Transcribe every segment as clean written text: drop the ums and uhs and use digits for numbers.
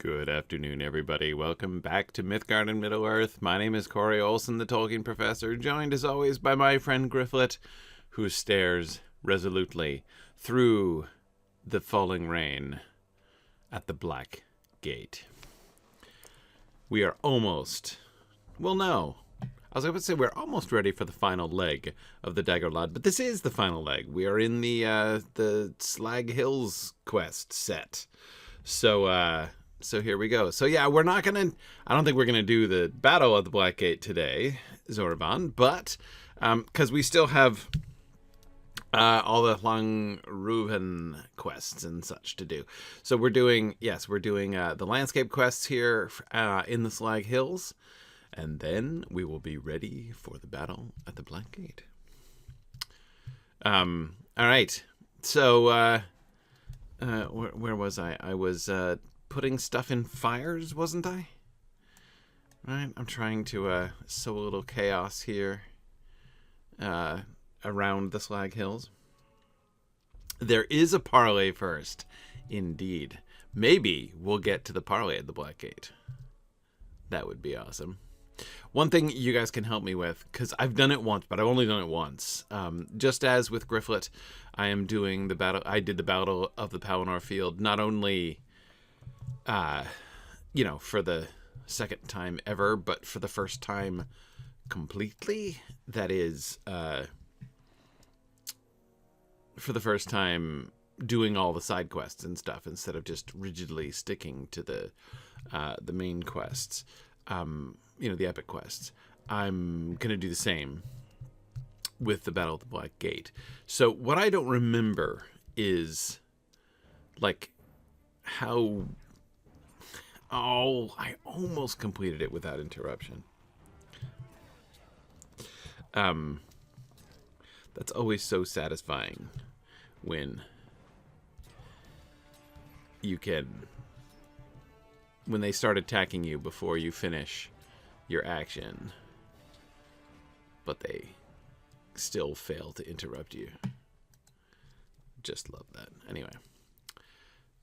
Good afternoon, everybody. Welcome back to Mythgard and Middle-earth. My name is Corey Olson, the Tolkien Professor, joined as always by my friend Gryfflet, who stares resolutely through the falling rain at the Black Gate. We are almost... Well, no. I was going to say we're almost ready for the final leg of the Dagger Lad, but this is the final leg. We are in the Slag Hills quest set. So here we go. So yeah, we're not going to... I don't think we're going to do the Battle of the Black Gate today, Zorban, but... because we still have all the Lang Rhuven quests and such to do. So we're doing... Yes, we're doing the landscape quests here in the Slag Hills. And then we will be ready for the Battle at the Black Gate. All right. So, where was I? I was... putting stuff in fires, wasn't I? Right? I'm trying to sow a little chaos here around the Slag Hills. There is a parley first. Indeed. Maybe we'll get to the parley at the Black Gate. That would be awesome. One thing you guys can help me with, because I've done it once, but I've only done it once. Just as with Gryfflet, I am doing the battle. I did the Battle of the Palinor Field, not only... for the second time ever, but for the first time completely. That is, for the first time doing all the side quests and stuff instead of just rigidly sticking to the main quests, the epic quests. I'm going to do the same with the Battle of the Black Gate. So what I don't remember is, like, how... Oh, I almost completed it without interruption. That's always so satisfying when you can... When they start attacking you before you finish your action, but they still fail to interrupt you. Just love that. Anyway.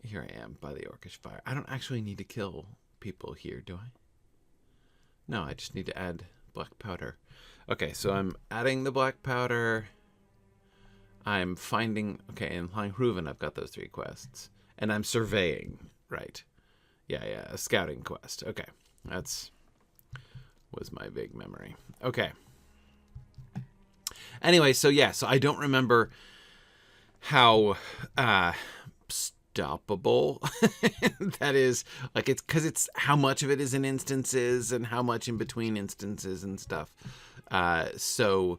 Here I am by the Orcish fire. I don't actually need to kill people here, do I? No, I just need to add black powder. Okay, so I'm adding the black powder. I'm finding... Okay, in Lang Rhuven, I've got those 3 quests. And I'm surveying, right? Yeah, a scouting quest. Okay, was my vague memory. Okay. Anyway, so I don't remember how... stoppable that is, like, it's because it's how much of it is in instances and how much in between instances and stuff. So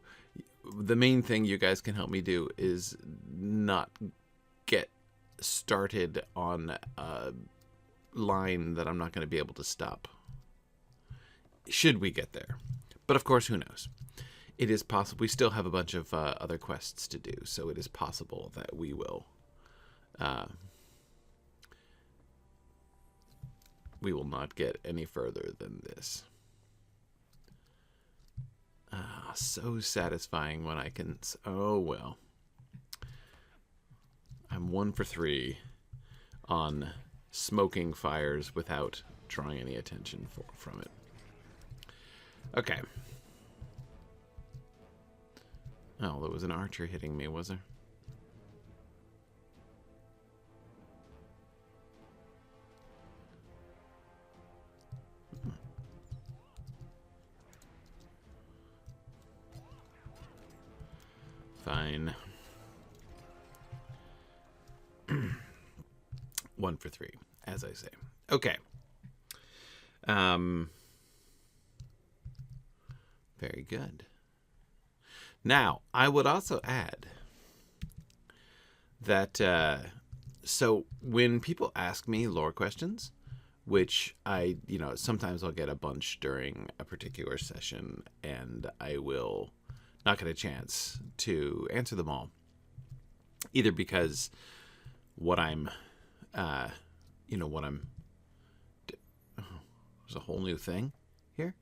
the main thing you guys can help me do is not get started on a line that I'm not going to be able to stop should we get there. But of course, who knows? It is possible. We still have a bunch of other quests to do, so it is possible that we will not get any further than this. So satisfying when I can... Oh, well. I'm 1 for 3 on smoking fires without drawing any attention from it. Okay. Oh, there was an archer hitting me, was there? Fine. 1 for 3, as I say. Okay. Very good. Now, I would also add that, so when people ask me lore questions, which I, sometimes I'll get a bunch during a particular session, and I will not get a chance to answer them all. Either because what I'm, there's a whole new thing here.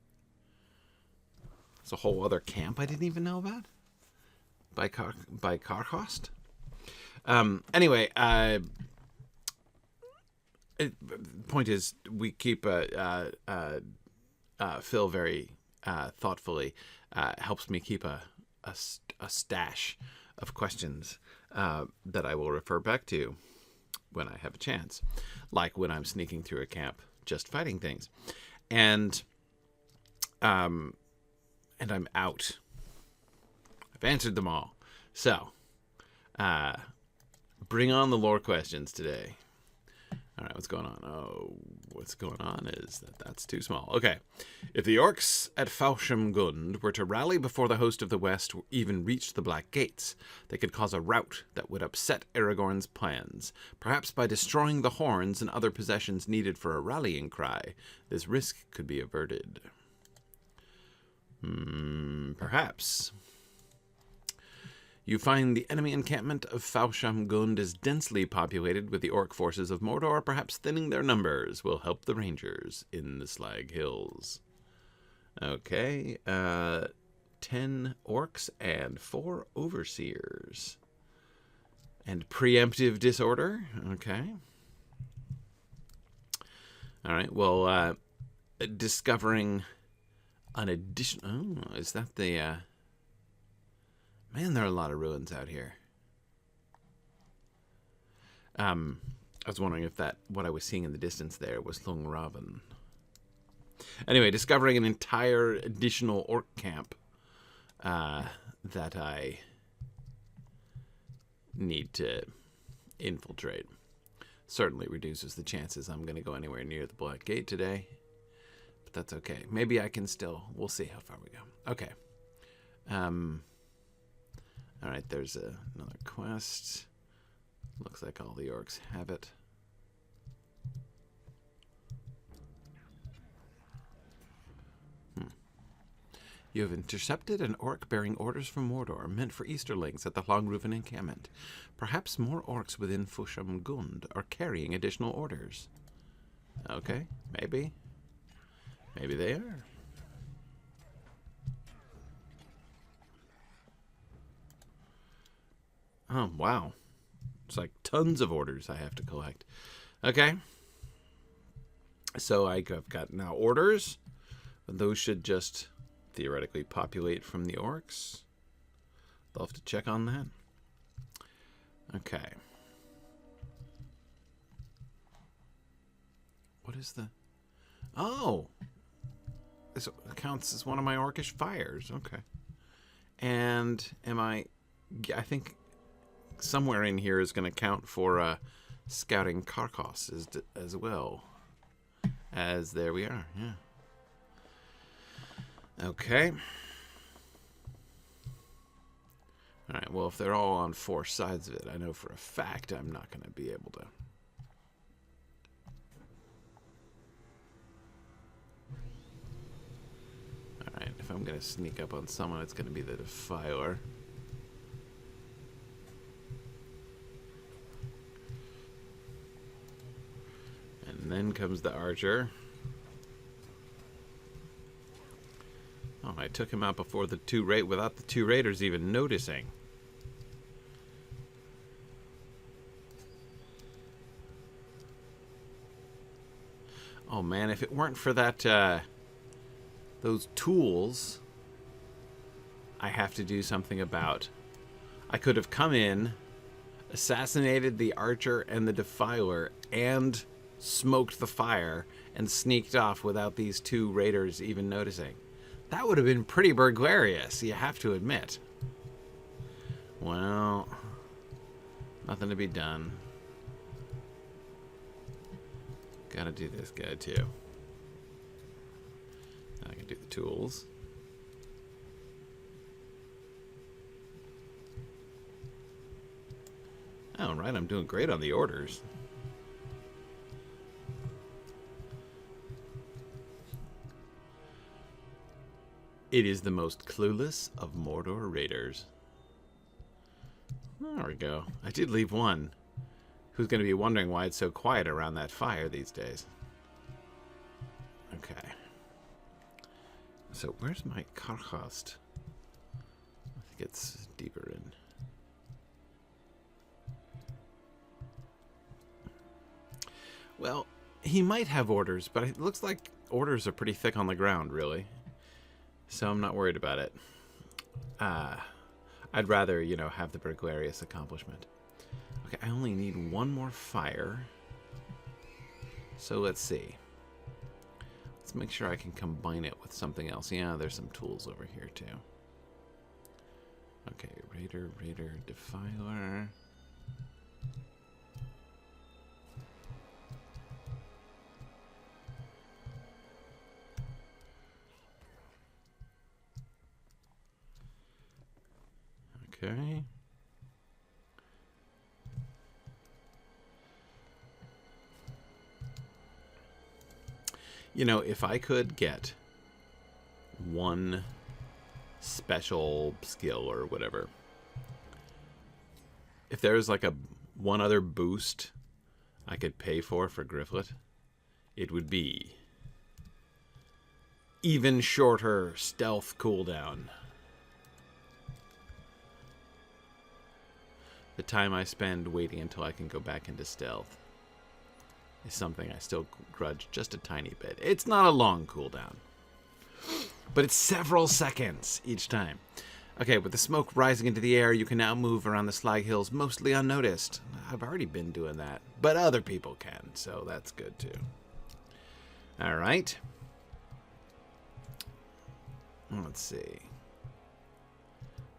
There's a whole other camp I didn't even know about. By Carchost. Anyway, Point is, we keep Phil very thoughtfully helps me keep a stash of questions that I will refer back to when I have a chance, like when I'm sneaking through a camp just fighting things, and I'm out. I've answered them all, so bring on the lore questions today. All right, what's going on? Oh, what's going on is that's too small. Okay. If the orcs at Fushaum Gund were to rally before the host of the West even reached the Black Gates, they could cause a rout that would upset Aragorn's plans. Perhaps by destroying the horns and other possessions needed for a rallying cry, this risk could be averted. Perhaps. You find the enemy encampment of Fushaum Gund is densely populated with the orc forces of Mordor. Perhaps thinning their numbers will help the rangers in the Slag Hills. Okay, 10 orcs and 4 overseers. And preemptive disorder. Okay. All right, well, discovering an additional... Oh, is that the... Man, there are a lot of ruins out here. I was wondering if what I was seeing in the distance there was Lang Rhuven. Anyway, discovering an entire additional orc camp that I need to infiltrate. Certainly reduces the chances I'm going to go anywhere near the Black Gate today. But that's okay. Maybe I can still... We'll see how far we go. Okay. All right, there's another quest. Looks like all the orcs have it. You have intercepted an orc bearing orders from Mordor, meant for Easterlings at the Lang Rhuven encampment. Perhaps more orcs within Fushaum Gund are carrying additional orders. Okay, maybe. Maybe they are. Oh, wow. It's like tons of orders I have to collect. Okay. So I've got now orders. Those should just theoretically populate from the orcs. They'll have to check on that. Okay. What is the... Oh! This counts as one of my orcish fires. Okay. And I think... somewhere in here is going to count for scouting Carchost as well. As there we are, yeah. Okay. Alright, well, if they're all on 4 sides of it, I know for a fact I'm not going to be able to. Alright, if I'm going to sneak up on someone, it's going to be the Defiler. And then comes the archer. Oh, I took him out before the without the 2 raiders even noticing. Oh man, if it weren't for that those tools I have to do something about. I could have come in, assassinated the archer and the Defiler, and smoked the fire and sneaked off without these 2 raiders even noticing. That would have been pretty burglarious, you have to admit. Well, nothing to be done. Gotta do this guy too. I can do the tools. All right, I'm doing great on the orders. It is the most clueless of Mordor raiders. There we go. I did leave one who's going to be wondering why it's so quiet around that fire these days. Okay. So where's my Carchost? I think it's deeper in. Well, he might have orders, but it looks like orders are pretty thick on the ground, really. So I'm not worried about it. I'd rather, you know, have the burglarious accomplishment. Okay, I only need one more fire. So let's see. Let's make sure I can combine it with something else. Yeah, there's some tools over here, too. Okay, Raider, Defiler. Okay. You know, if I could get one special skill or whatever, if there's like one other boost I could pay for Gryfflet, it would be even shorter stealth cooldown. The time I spend waiting until I can go back into stealth is something I still grudge just a tiny bit. It's not a long cooldown, but it's several seconds each time. Okay, with the smoke rising into the air, you can now move around the slag hills mostly unnoticed. I've already been doing that, but other people can, so that's good too. All right. Let's see.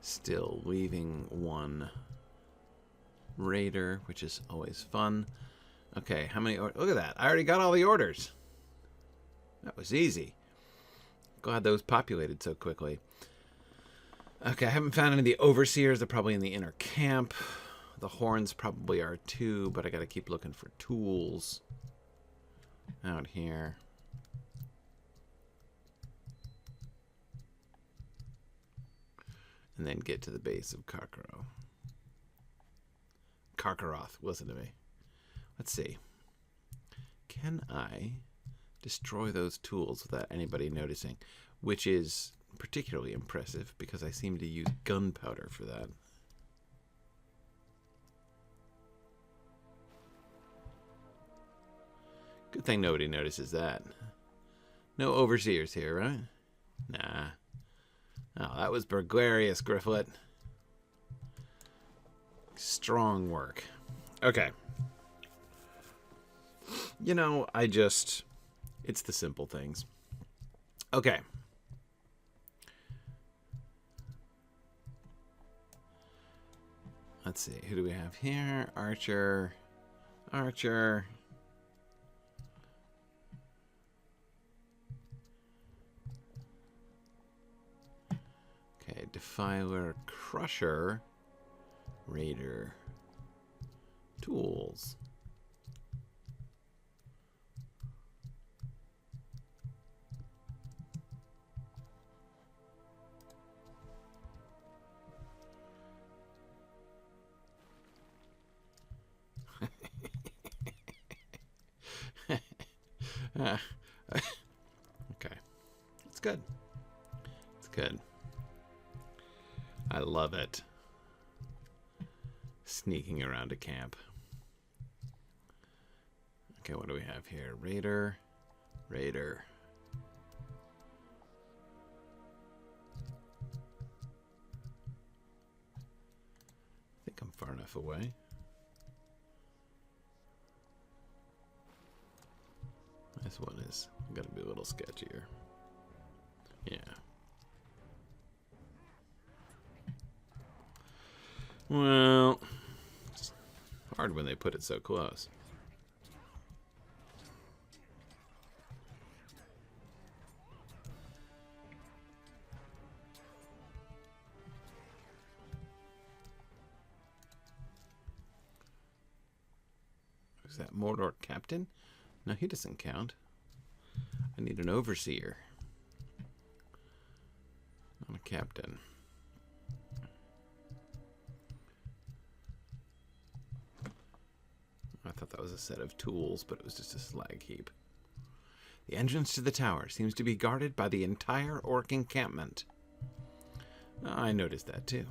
Still leaving one raider, which is always fun. Okay, how many? Look at that. I already got all the orders. That was easy. Glad those populated so quickly. Okay, I haven't found any of the overseers. They're probably in the inner camp. The horns probably are too, but I got to keep looking for tools out here. And then get to the base of Carchost, listen to me. Let's see. Can I destroy those tools without anybody noticing? Which is particularly impressive because I seem to use gunpowder for that. Good thing nobody notices that. No overseers here, right? Nah. Oh, that was burglarious, Gryfflet. Strong work. Okay. You know, it's the simple things. Okay. Let's see. Who do we have here? Archer. Okay, Defiler, Crusher, Raider, Tools. Okay. It's good. It's good. I love it. Sneaking around a camp. Okay, what do we have here? Raider. I think I'm far enough away. This one is going to be a little sketchier. Yeah. Well, it's hard when they put it so close. Is that Mordor captain? No, he doesn't count. I need an overseer. Not a captain. I thought that was a set of tools, but it was just a slag heap. The entrance to the tower seems to be guarded by the entire orc encampment. I noticed that too.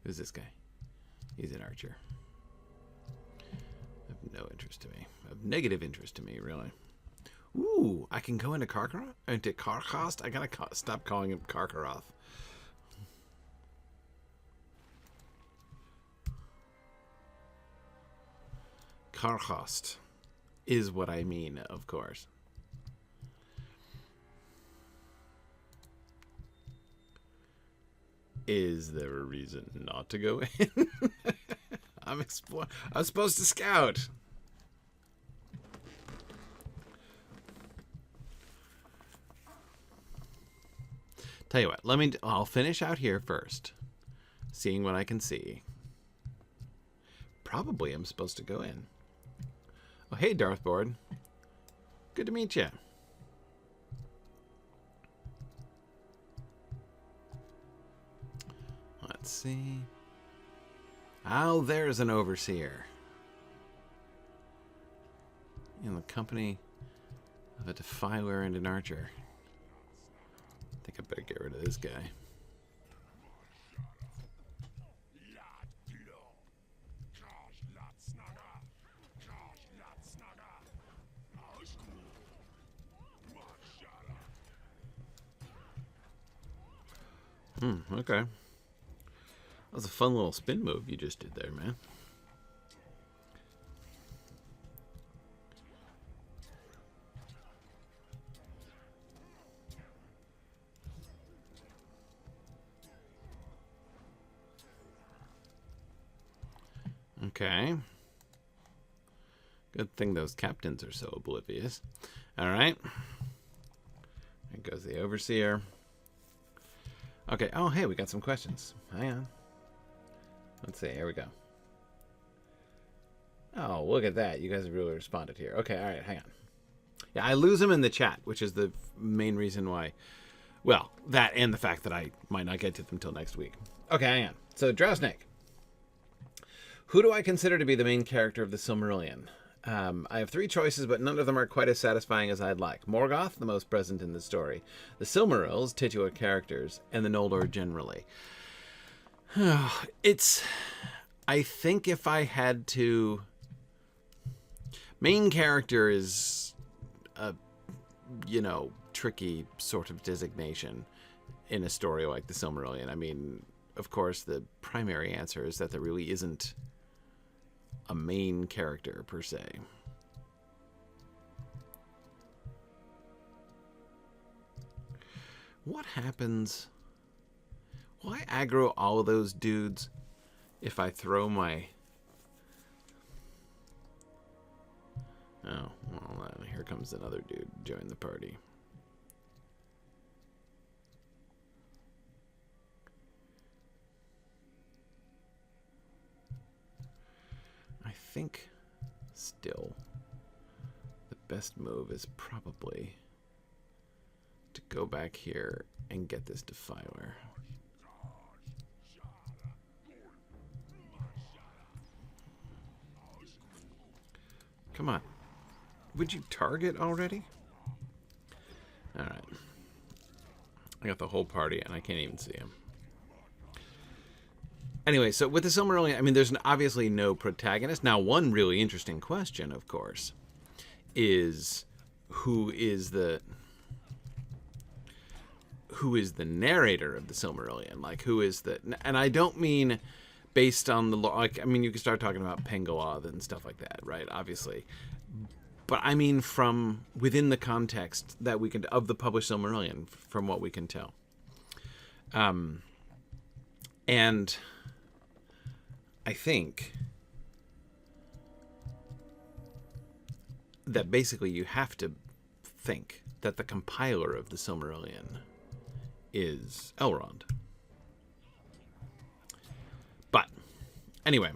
Who's this guy? He's an archer. I've no interest to me. Of negative interest to me, really. Ooh, I can go into Carchost? I gotta stop calling him Carcharoth. Carchost is what I mean, of course. Is there a reason not to go in? I'm supposed to scout. Tell you what, I'll finish out here first, seeing what I can see. Probably I'm supposed to go in. Oh, hey, Darthboard. Good to meet you. Let's see. Oh, there's an overseer. In the company of a defiler and an archer. I think I better get rid of this guy. Okay. That was a fun little spin move you just did there, man. Okay. Good thing those captains are so oblivious. All right. There goes the overseer. Okay. Oh, hey, we got some questions. Hang on. Let's see. Here we go. Oh, look at that. You guys have really responded here. Okay. All right. Hang on. Yeah, I lose them in the chat, which is the main reason why. Well, that and the fact that I might not get to them till next week. Okay. Hang on. So, Drowsnake. Who do I consider to be the main character of the Silmarillion? I have three choices, but none of them are quite as satisfying as I'd like. Morgoth, the most present in the story. The Silmarils, titular characters. And the Noldor generally. I think if I had to... Main character is a, tricky sort of designation in a story like the Silmarillion. I mean, of course, the primary answer is that there really isn't a main character per se. What happens? Will I aggro all of those dudes if I throw my... Oh, well, here comes another dude join the party. I think still the best move is probably to go back here and get this defiler. Come on. Would you target already? All right. I got the whole party and I can't even see him. Anyway, so with the Silmarillion, I mean, there's obviously no protagonist. Now, one really interesting question, of course, is who is the narrator of the Silmarillion? Like, who is the... And I don't mean based on the... Like, I mean, you can start talking about Pengaloth and stuff like that, right? Obviously. But I mean from within the context that we can... Of the published Silmarillion, from what we can tell. And... I think that basically you have to think that the compiler of the Silmarillion is Elrond. But, anyway,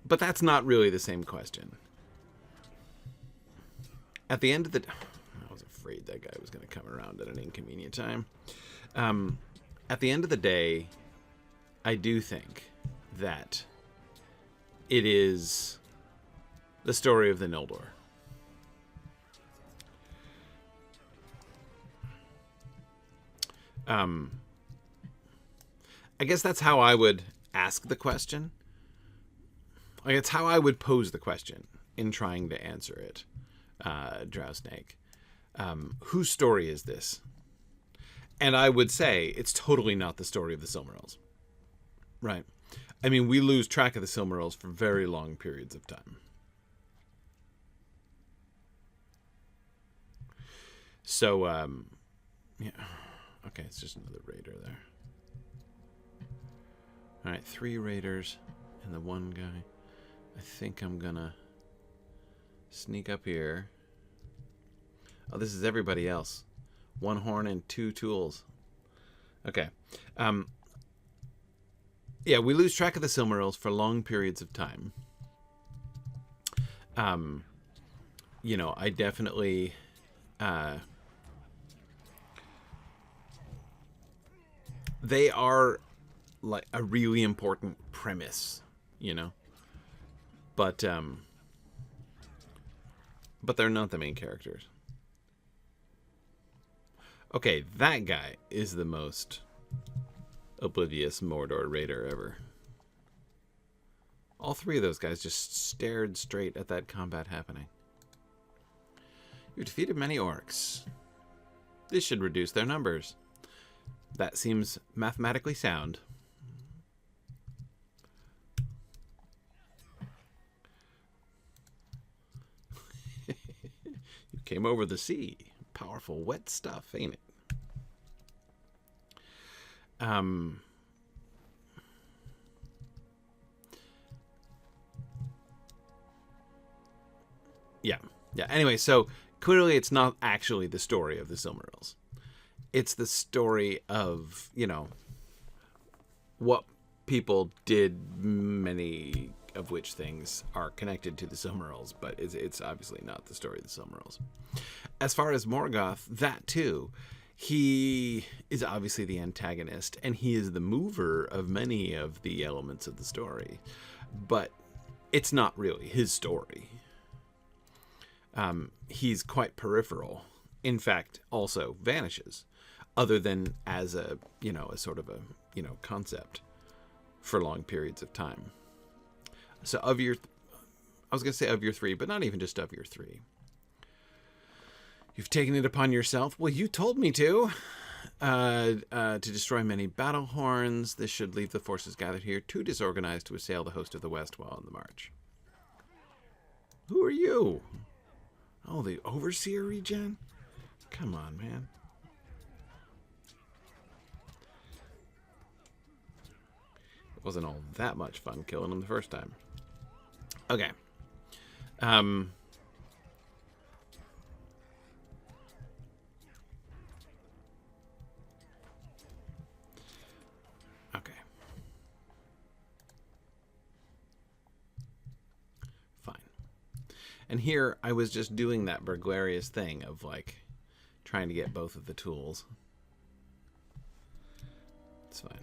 but that's not really the same question. At the end of the... I was afraid that guy was going to come around at an inconvenient time. At the end of the day, I do think that it is the story of the Noldor. I guess that's how I would ask the question. Like, it's how I would pose the question in trying to answer it, Drow Snake. Whose story is this? And I would say it's totally not the story of the Silmarils. Right? I mean, we lose track of the Silmarils for very long periods of time. So, yeah. Okay, it's just another raider there. Alright, 3 raiders and the 1 guy. I think I'm gonna sneak up here. Oh, this is everybody else. 1 horn and 2 tools. Okay. Yeah, we lose track of the Silmarils for long periods of time. You know, I definitely... they are like a really important premise, you know? But they're not the main characters. Okay, that guy is the most oblivious Mordor raider ever. All 3 of those guys just stared straight at that combat happening. You defeated many orcs. This should reduce their numbers. That seems mathematically sound. You came over the sea. Powerful, wet stuff, ain't it? Yeah. Anyway, so clearly it's not actually the story of the Silmarils. It's the story of, you know, what people did, many of which things are connected to the Silmarils, but it's obviously not the story of the Silmarils. As far as Morgoth, that too, he is obviously the antagonist, and he is the mover of many of the elements of the story, but it's not really his story. He's quite peripheral. In fact, also vanishes, other than as a, you know, a sort of a, you know, concept for long periods of time. So of your, I was going to say of your 3, but not even just of your 3. You've taken it upon yourself. Well, you told me to destroy many battle horns. This should leave the forces gathered here too disorganized to assail the host of the West while on the march. Who are you? Oh, the Overseer regen? Come on, man. It wasn't all that much fun killing him the first time. Okay. Okay. Fine. And here I was just doing that burglarious thing of like trying to get both of the tools. It's fine.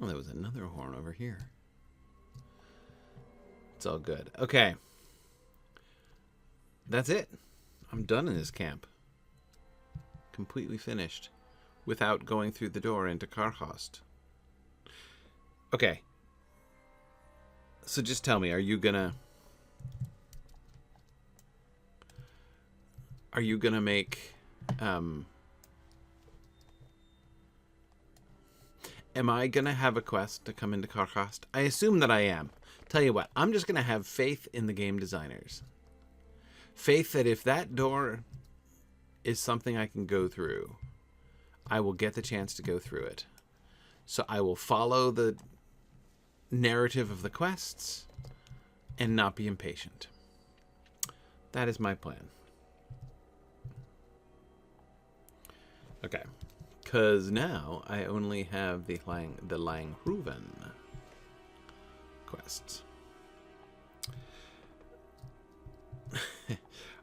Oh, there was another horn over here. It's all good. Okay. That's it. I'm done in this camp. Completely finished. Without going through the door into Carchost. Okay. So just tell me, are you gonna make am I gonna have a quest to come into Carchost? I assume that I am. Tell you what, I'm just gonna have faith in the game designers. Faith that if that door is something I can go through, I will get the chance to go through it. So I will follow the narrative of the quests and not be impatient. That is my plan. Okay. Because now I only have the Lang Rhuven quests.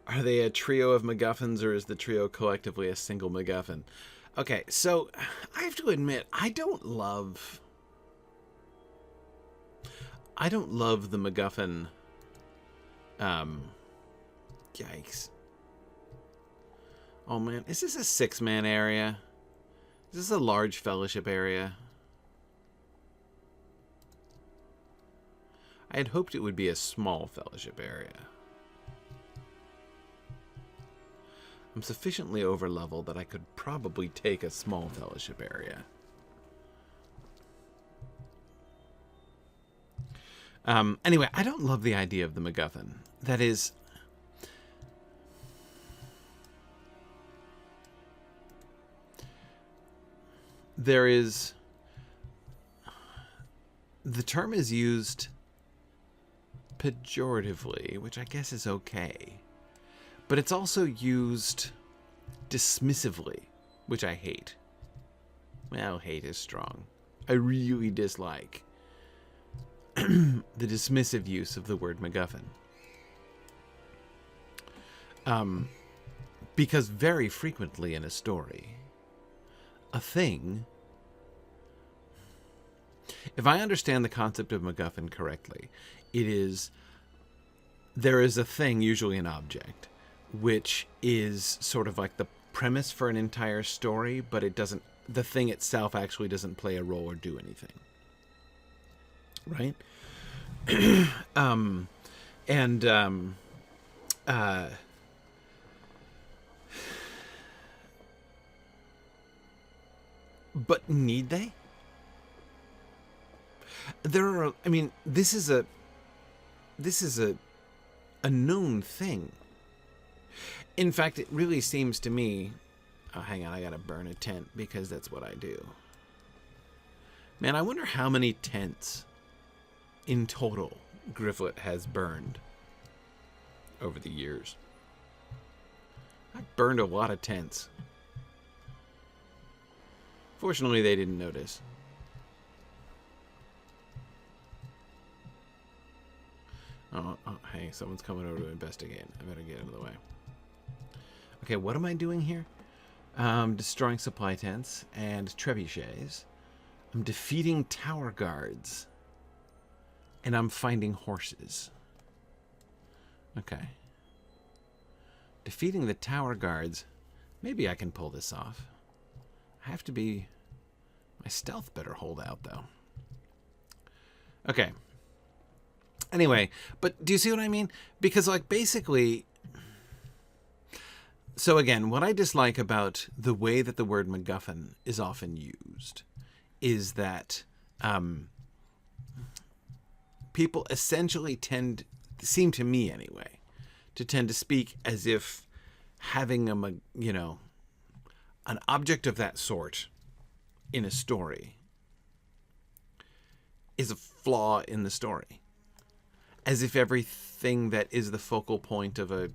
Are they a trio of MacGuffins, or is the trio collectively a single MacGuffin? Okay, so I have to admit, I don't love the MacGuffin. Yikes. Oh man, is this a 6-man area? Is this a large fellowship area? I had hoped it would be a small fellowship area. I'm sufficiently over-leveled that I could probably take a small fellowship area. Anyway, I don't love the idea of the MacGuffin. That is... There is... The term is used pejoratively, which I guess is okay. But it's also used dismissively, which I hate. Well, hate is strong. I really dislike the dismissive use of the word MacGuffin. Because very frequently in a story, a thing... If I understand the concept of MacGuffin correctly, it is... There is a thing, usually an object, which is sort of like the premise for an entire story, but it doesn't... The thing itself actually doesn't play a role or do anything. Right? But need they? There are, I mean, this is a known thing. In fact, it really seems to me... Oh, hang on, I gotta burn a tent because that's what I do. Man, I wonder how many tents in total Gryfflet has burned over the years. I've burned a lot of tents. Fortunately, they didn't notice. Oh, hey, someone's coming over to investigate. I better get out of the way. Okay, what am I doing here? Destroying supply tents and trebuchets. I'm defeating tower guards. And I'm finding horses. Okay. Defeating the tower guards. Maybe I can pull this off. I have to be... My stealth better hold out, though. Okay. Anyway, but do you see what I mean? Because, like, basically... So, again, what I dislike about the way that the word MacGuffin is often used is that people essentially seem to me anyway, to tend to speak as if having an object of that sort in a story is a flaw in the story. As if everything that is the focal point of a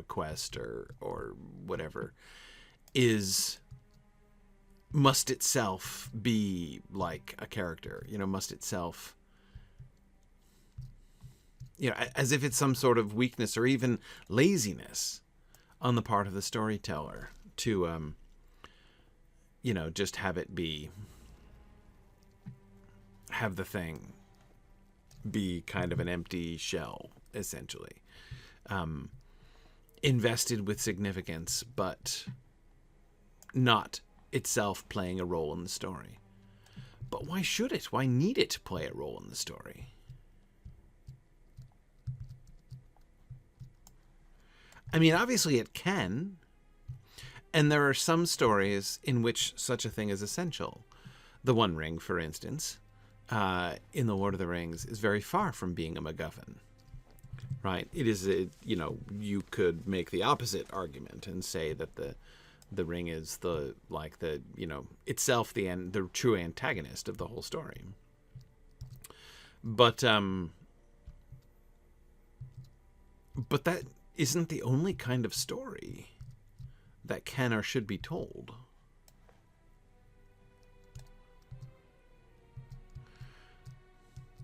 quest or whatever must itself be like a character, must itself, as if it's some sort of weakness or even laziness on the part of the storyteller to, just have the thing be kind of an empty shell, essentially. Invested with significance, but not itself playing a role in the story. But why should it? Why need it to play a role in the story? I mean, obviously it can. And there are some stories in which such a thing is essential. The One Ring, for instance, in The Lord of the Rings, is very far from being a MacGuffin. Right? It is, you could make the opposite argument and say that the ring is itself the true antagonist of the whole story. But that isn't the only kind of story that can or should be told.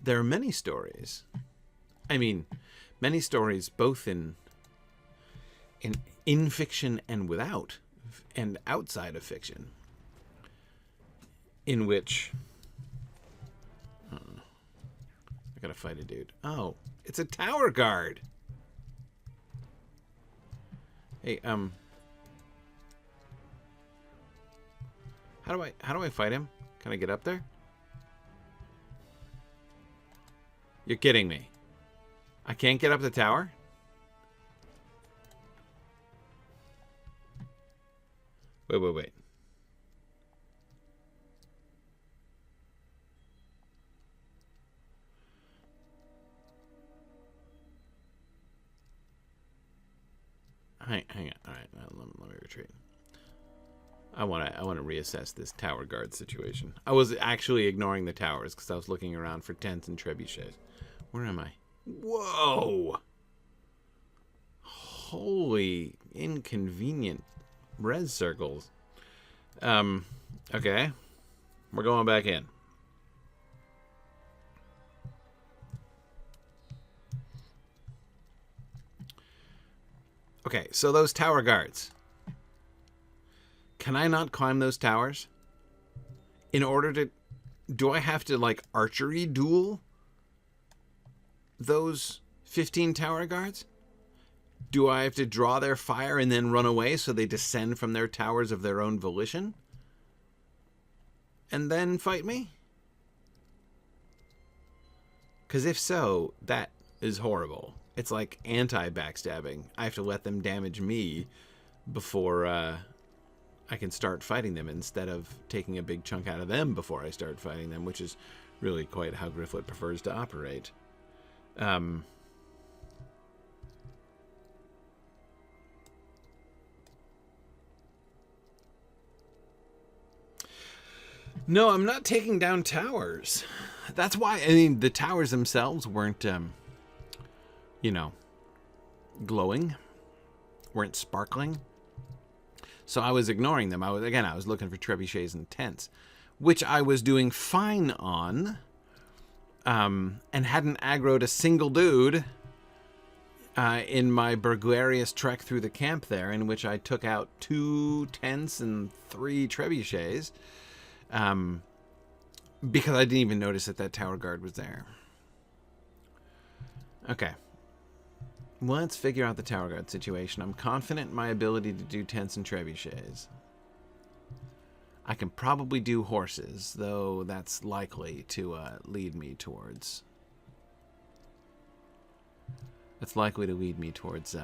There are many stories. I mean, many stories both in fiction and without, and outside of fiction, in which... I gotta fight a dude. Oh, it's a tower guard! Hey, how do I fight him? Can I get up there? You're kidding me. I can't get up the tower? Wait. Hang on. All right, let me retreat. I want to reassess this tower guard situation. I was actually ignoring the towers because I was looking around for tents and trebuchets. Where am I? Whoa! Holy inconvenient red circles. Okay. We're going back in. Okay, so those tower guards. Can I not climb those towers? In order to... Do I have to, like, archery duel those 15 tower guards? Do I have to draw their fire and then run away so they descend from their towers of their own volition? And then fight me? Because if so, that is horrible. It's like anti-backstabbing. I have to let them damage me before I can start fighting them instead of taking a big chunk out of them before I start fighting them, which is really quite how Gryfflet prefers to operate. No, I'm not taking down towers. That's why, I mean, the towers themselves weren't, you know, glowing, weren't sparkling. So I was ignoring them. I was looking for trebuchets and tents, which I was doing fine on, and hadn't aggroed a single dude in my burglarious trek through the camp there, in which I took out 2 tents and 3 trebuchets. Because I didn't even notice that tower guard was there. Okay. Let's figure out the tower guard situation. I'm confident in my ability to do tents and trebuchets. I can probably do horses, though that's likely to lead me towards... That's likely to lead me towards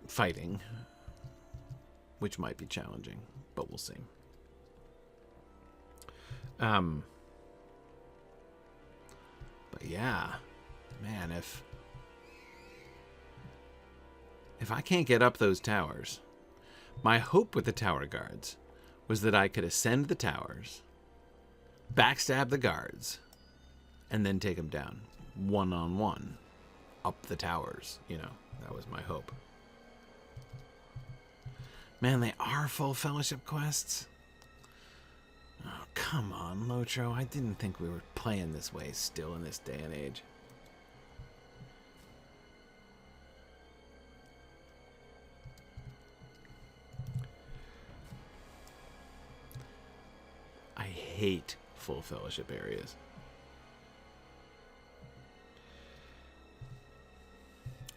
fighting, which might be challenging, but we'll see. But yeah, man, if I can't get up those towers, my hope with the tower guards was that I could ascend the towers, backstab the guards, and then take them down one-on-one up the towers. You know, that was my hope. Man, they are full fellowship quests. Oh, come on, Lotro. I didn't think we were playing this way still in this day and age. I hate full fellowship areas.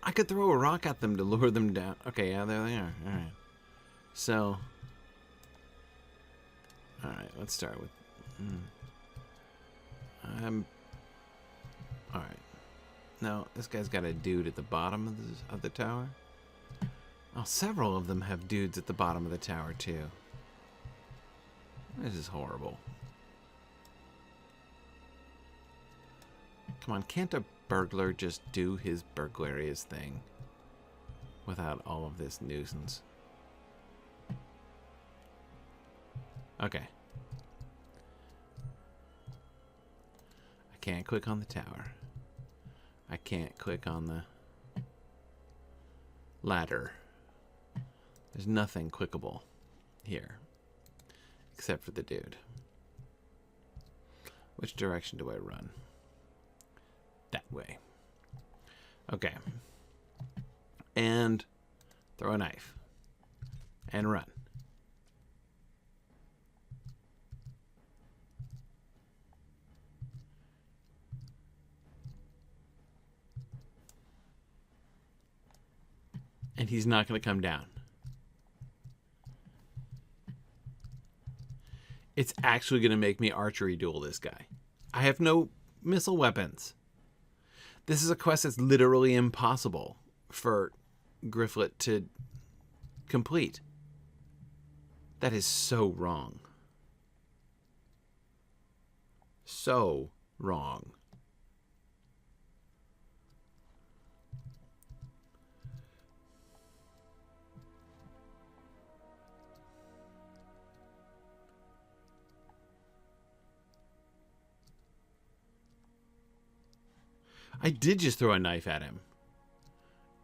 I could throw a rock at them to lure them down. Okay, yeah, there they are. All right. So... Alright, let's start with... Alright. Now, this guy's got a dude at the bottom of the tower. Oh, several of them have dudes at the bottom of the tower, too. This is horrible. Come on, can't a burglar just do his burglarious thing without all of this nuisance? Okay. I can't click on the tower. I can't click on the ladder. There's nothing clickable here except for the dude. Which direction do I run? That way. Okay. And throw a knife. And run. And he's not going to come down. It's actually going to make me archery duel this guy. I have no missile weapons. This is a quest that's literally impossible for Gryfflet to complete. That is so wrong. So wrong. I did just throw a knife at him.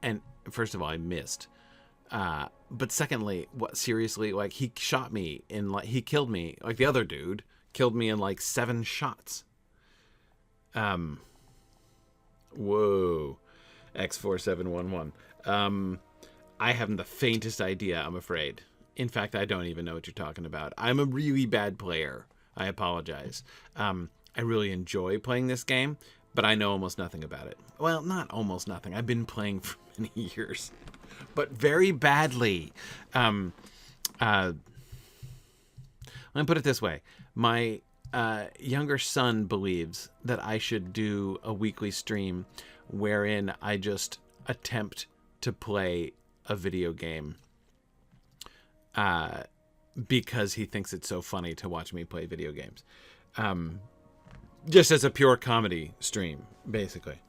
And first of all, I missed. But secondly, what, seriously, like, he shot me in, like, he killed me, like the other dude killed me in like 7 shots. Whoa. X4711. I haven't the faintest idea, I'm afraid. In fact, I don't even know what you're talking about. I'm a really bad player. I apologize. I really enjoy playing this game, but I know almost nothing about it. Well, not almost nothing. I've been playing for many years, but very badly. Let me put it this way. My younger son believes that I should do a weekly stream wherein I just attempt to play a video game because he thinks it's so funny to watch me play video games. Just as a pure comedy stream, basically.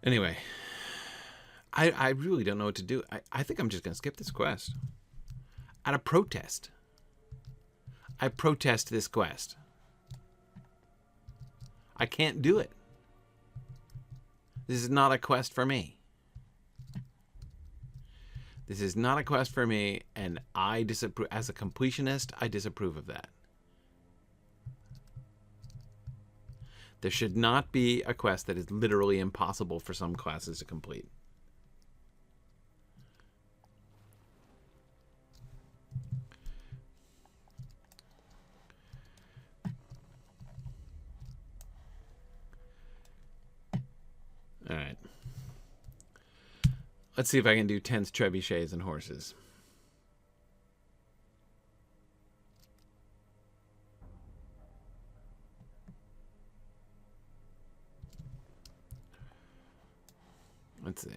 Anyway, I really don't know what to do. I think I'm just going to skip this quest. Out of protest. I protest this quest. I can't do it. This is not a quest for me. This is not a quest for me, and I disapprove. As a completionist, I disapprove of that. There should not be a quest that is literally impossible for some classes to complete. All right. Let's see if I can do tents, trebuchets, and horses. Let's see.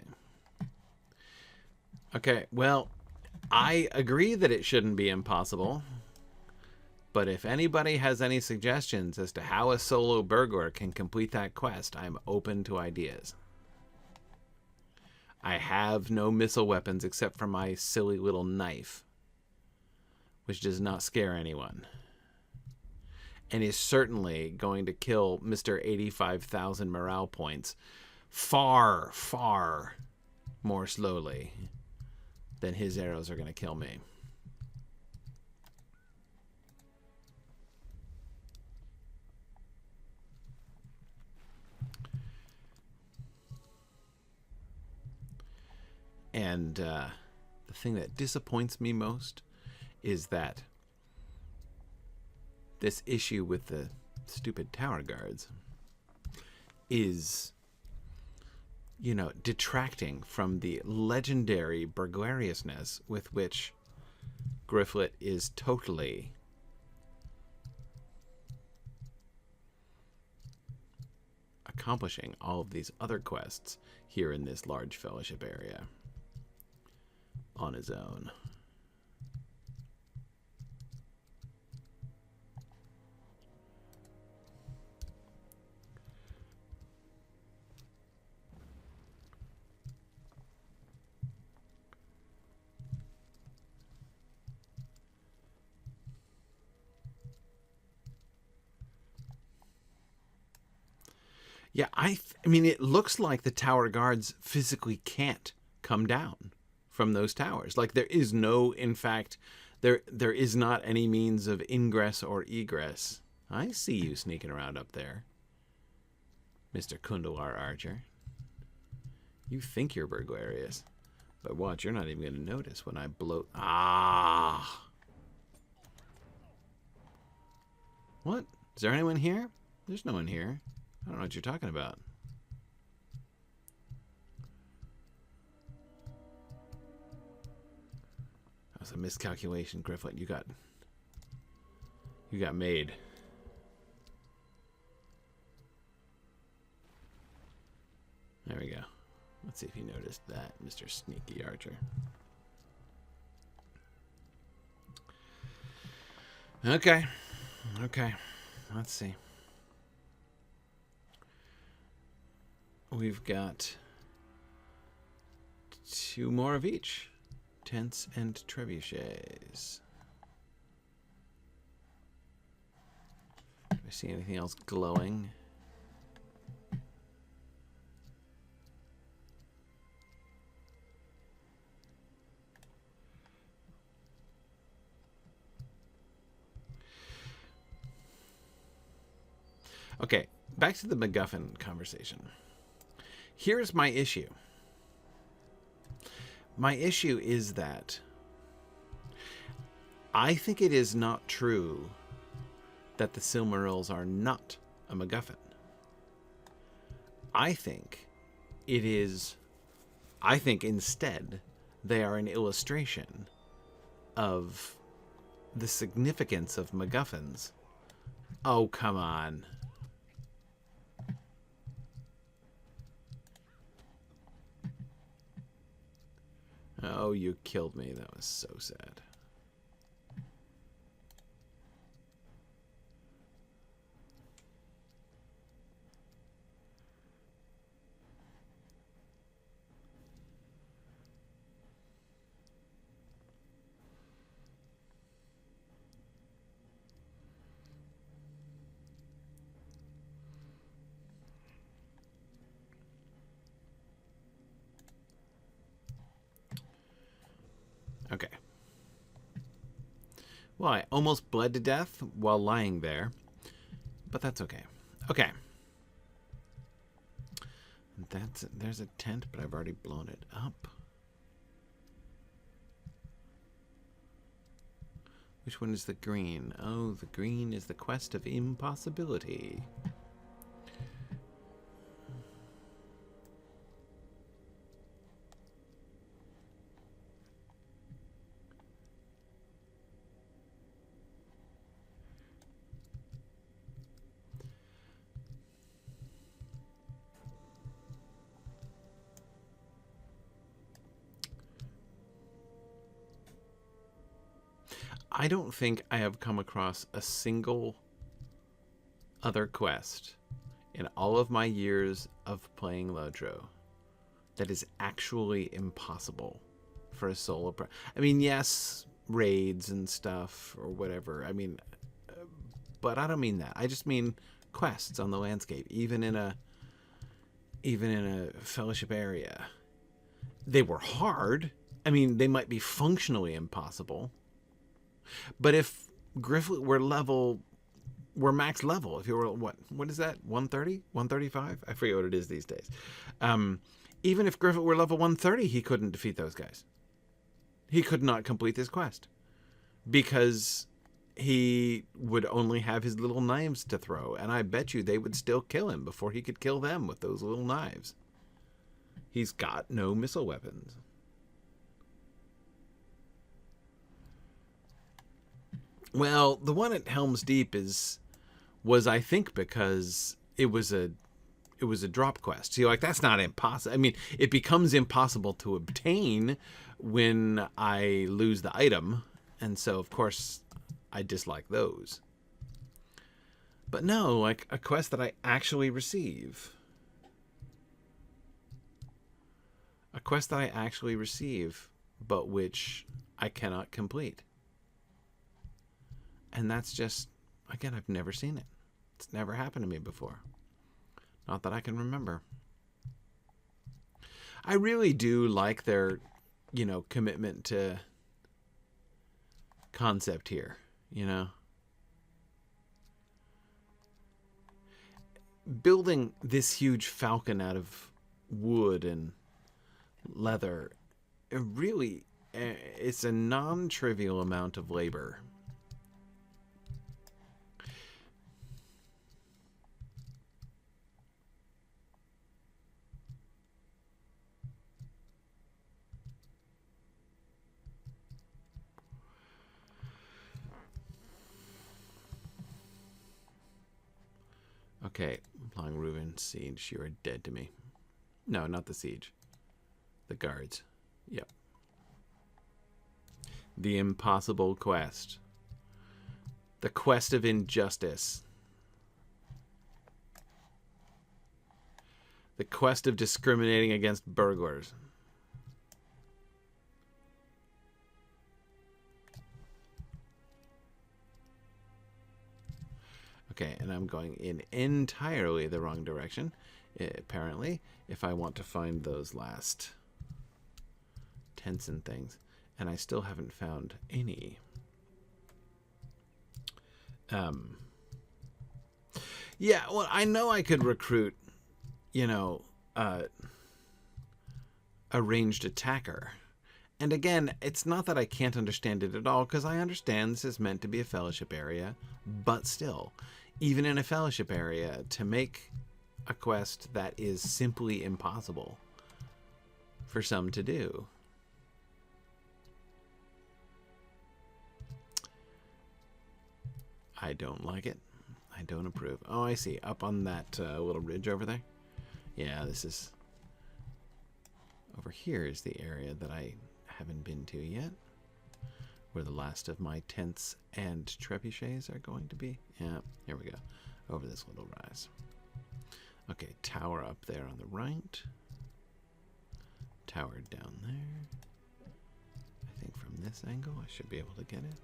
Okay, well, I agree that it shouldn't be impossible. But if anybody has any suggestions as to how a solo burglar can complete that quest, I'm open to ideas. I have no missile weapons except for my silly little knife, which does not scare anyone, and is certainly going to kill Mr. 85,000 morale points far, far more slowly than his arrows are going to kill me. And the thing that disappoints me most is that this issue with the stupid tower guards is, you know, detracting from the legendary burglariousness with which Gryfflet is totally accomplishing all of these other quests here in this large fellowship area on his own. Yeah, I mean, it looks like the tower guards physically can't come down from those towers. Like, there is no, in fact, there is not any means of ingress or egress. I see you sneaking around up there, Mr. Kundalar Archer. You think you're burglarious, but watch, you're not even going to notice when I blow. Ah! What? Is there anyone here? There's no one here. I don't know what you're talking about. That was a miscalculation, Gryfflet. You got made. There we go. Let's see if you noticed that, Mr. Sneaky Archer. Okay. Okay. Let's see. We've got 2 more of each. Tents and trebuchets. Do I see anything else glowing? Okay, back to the MacGuffin conversation. Here's my issue. My issue is that I think it is not true that the Silmarils are not a MacGuffin. I think instead they are an illustration of the significance of MacGuffins. Oh, come on. Oh, you killed me. That was so sad. Okay. Well, I almost bled to death while lying there, but that's okay. Okay. There's a tent, but I've already blown it up. Which one is the green? Oh, the green is the quest of impossibility. I don't think I have come across a single other quest in all of my years of playing Lotro that is actually impossible for a solo player. I mean, yes, raids and stuff or whatever. I mean, but I don't mean that. I just mean quests on the landscape, even in a fellowship area. They were hard. I mean, they might be functionally impossible. But if Gryfflet were max level, if you were, what is that, 130, 135? I forget what it is these days. Even if Gryfflet were level 130, he couldn't defeat those guys. He could not complete this quest because he would only have his little knives to throw, and I bet you they would still kill him before he could kill them with those little knives. He's got no missile weapons. Well, the one at Helm's Deep was I think because it was a drop quest. So you're like, that's not impossible. I mean, it becomes impossible to obtain when I lose the item, and so of course I dislike those. But no, like a quest that I actually receive. A quest that I actually receive, but which I cannot complete. And that's just, again, I've never seen it. It's never happened to me before. Not that I can remember. I really do like their, commitment to concept here, Building this huge falcon out of wood and leather, it's a non-trivial amount of labor. Okay, Lang Rhuven, siege, you are dead to me. No, not the siege. The guards. Yep. The impossible quest. The quest of injustice. The quest of discriminating against burglars. Okay, and I'm going in entirely the wrong direction, apparently, if I want to find those last tents and things. And I still haven't found any. Yeah, well, I know I could recruit, you know, a ranged attacker. And again, it's not that I can't understand it at all, because I understand this is meant to be a fellowship area, but still, even in a fellowship area, to make a quest that is simply impossible for some to do. I don't like it. I don't approve. Oh, I see. Up on that little ridge over there. Yeah, this is... Over here is the area that I haven't been to yet, where the last of my tents and trebuchets are going to be. Yeah, here we go. Over this little rise. Okay, tower up there on the right. Tower down there. I think from this angle I should be able to get it.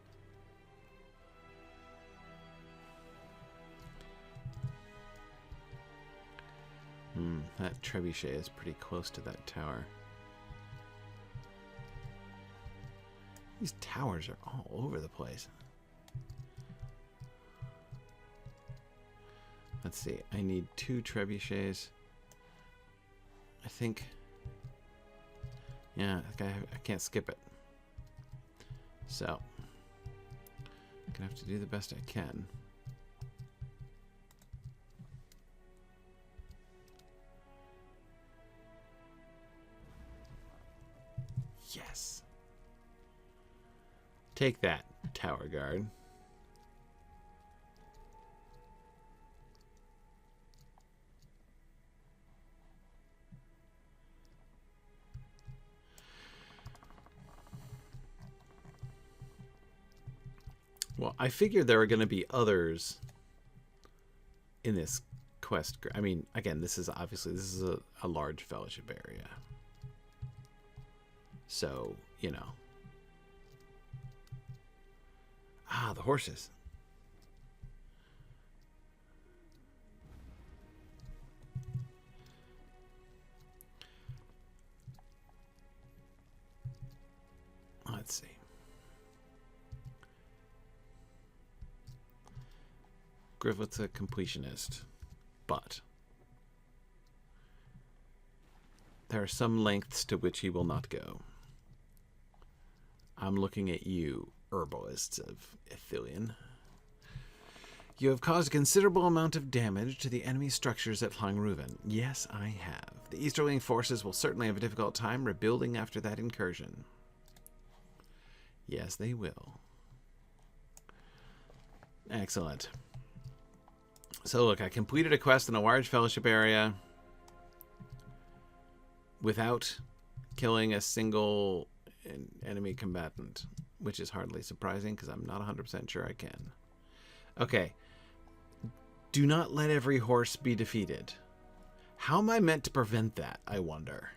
That trebuchet is pretty close to that tower. These towers are all over the place. Let's see. I need 2 trebuchets. I think... Yeah, I can't skip it. So, I'm gonna have to do the best I can. Yes. Take that, tower guard. Well, I figured there are going to be others in this quest. I mean, again, this is a large fellowship area. So, you know. Ah, the horses. Let's see. Gryfflet's a completionist, but there are some lengths to which he will not go. I'm looking at you, herbalists of Ithilien. You have caused a considerable amount of damage to the enemy structures at Lang Rhuven. Yes, I have. The Easterling forces will certainly have a difficult time rebuilding after that incursion. Yes, they will. Excellent. So look, I completed a quest in a large fellowship area without killing a single enemy combatant, which is hardly surprising because I'm not 100% sure I can. Okay. Do not let every horse be defeated. How am I meant to prevent that, I wonder?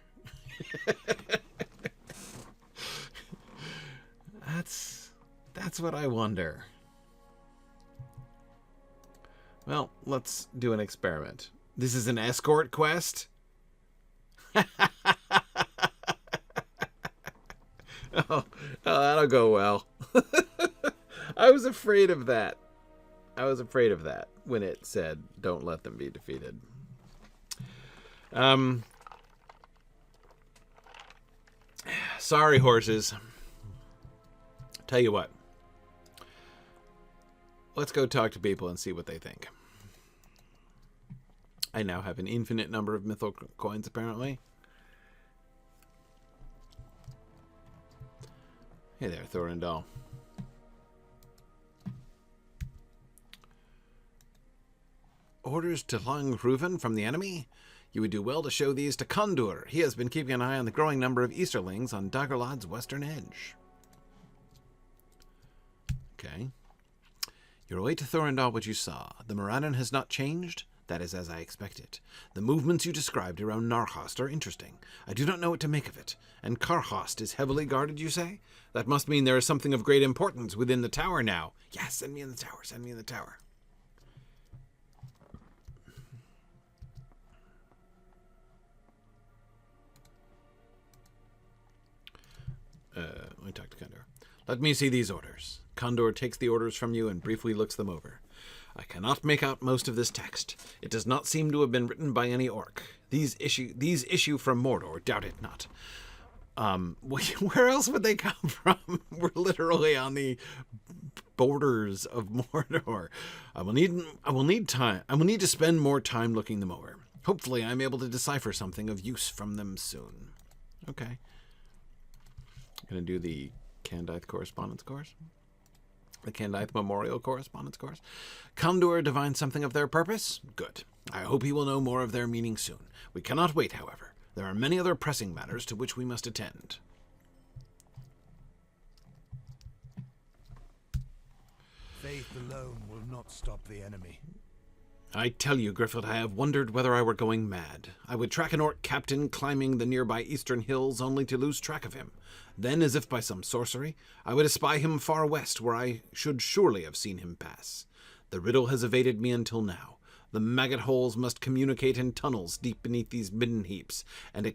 That's what I wonder. Well, let's do an experiment. This is an escort quest? Oh, that'll go well. I was afraid of that. I was afraid of that when it said, don't let them be defeated. Sorry, horses. Tell you what. Let's go talk to people and see what they think. I now have an infinite number of mythical coins, apparently. Hey there, Thurindol. Orders to Lang Rhuven from the enemy? You would do well to show these to Candúr. He has been keeping an eye on the growing number of Easterlings on Dagorlad's western edge. Okay. You relate to Thurindol what you saw. The Morannon has not changed? That is as I expected. The movements you described around Narchost are interesting. I do not know what to make of it. And Carchost is heavily guarded, you say? That must mean there is something of great importance within the tower now. Yes, send me in the tower, send me in the tower. Let me talk to Candúr. Let me see these orders. Candúr takes the orders from you and briefly looks them over. I cannot make out most of this text. It does not seem to have been written by any orc. These issue from Mordor, doubt it not. Where else would they come from? We're literally on the borders of Mordor. I will need to spend more time looking them over. Hopefully I'm able to decipher something of use from them soon. Okay. I'm going to do the Candide correspondence course. The Candide Memorial correspondence course. Candúr divines something of their purpose? Good. I hope he will know more of their meaning soon. We cannot wait, however. There are many other pressing matters to which we must attend. Faith alone will not stop the enemy. I tell you, Gryfflet, I have wondered whether I were going mad. I would track an orc captain climbing the nearby eastern hills only to lose track of him. Then, as if by some sorcery, I would espy him far west, where I should surely have seen him pass. The riddle has evaded me until now. The maggot holes must communicate in tunnels deep beneath these midden heaps, and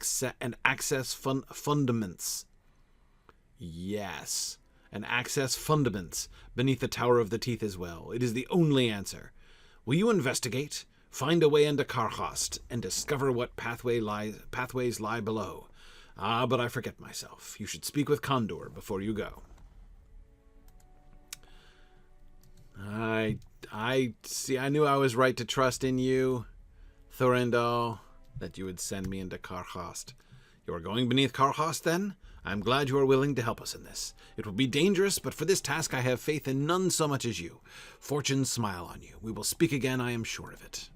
access fundaments. Yes, and access fundaments beneath the Tower of the Teeth as well. It is the only answer. Will you investigate, find a way into Carchost, and discover what pathways lie below? Ah, but I forget myself. You should speak with Candúr before you go. I see. I knew I was right to trust in you, Thurindol, that you would send me into Carchost. You are going beneath Carchost, then? I am glad you are willing to help us in this. It will be dangerous, but for this task I have faith in none so much as you. Fortune smile on you. We will speak again, I am sure of it.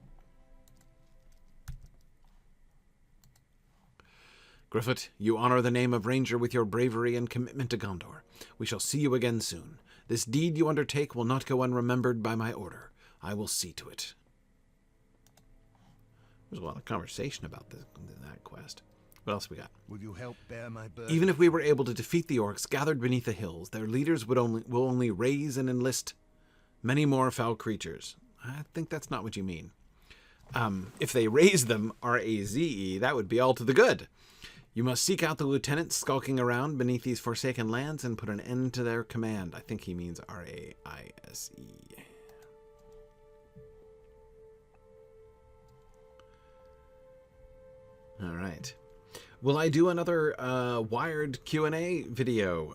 Gryfflet, you honor the name of Ranger with your bravery and commitment to Gondor. We shall see you again soon. This deed you undertake will not go unremembered by my order. I will see to it. There's a lot of conversation about that quest. What else we got? Will you help bear my burden? Even if we were able to defeat the orcs gathered beneath the hills, their leaders will only raise and enlist many more foul creatures. I think that's not what you mean. If they raise them, R-A-Z-E, that would be all to the good. You must seek out the lieutenants skulking around beneath these forsaken lands and put an end to their command. I think he means R-A-I-S-E. All right. Will I do another Wired Q&A video?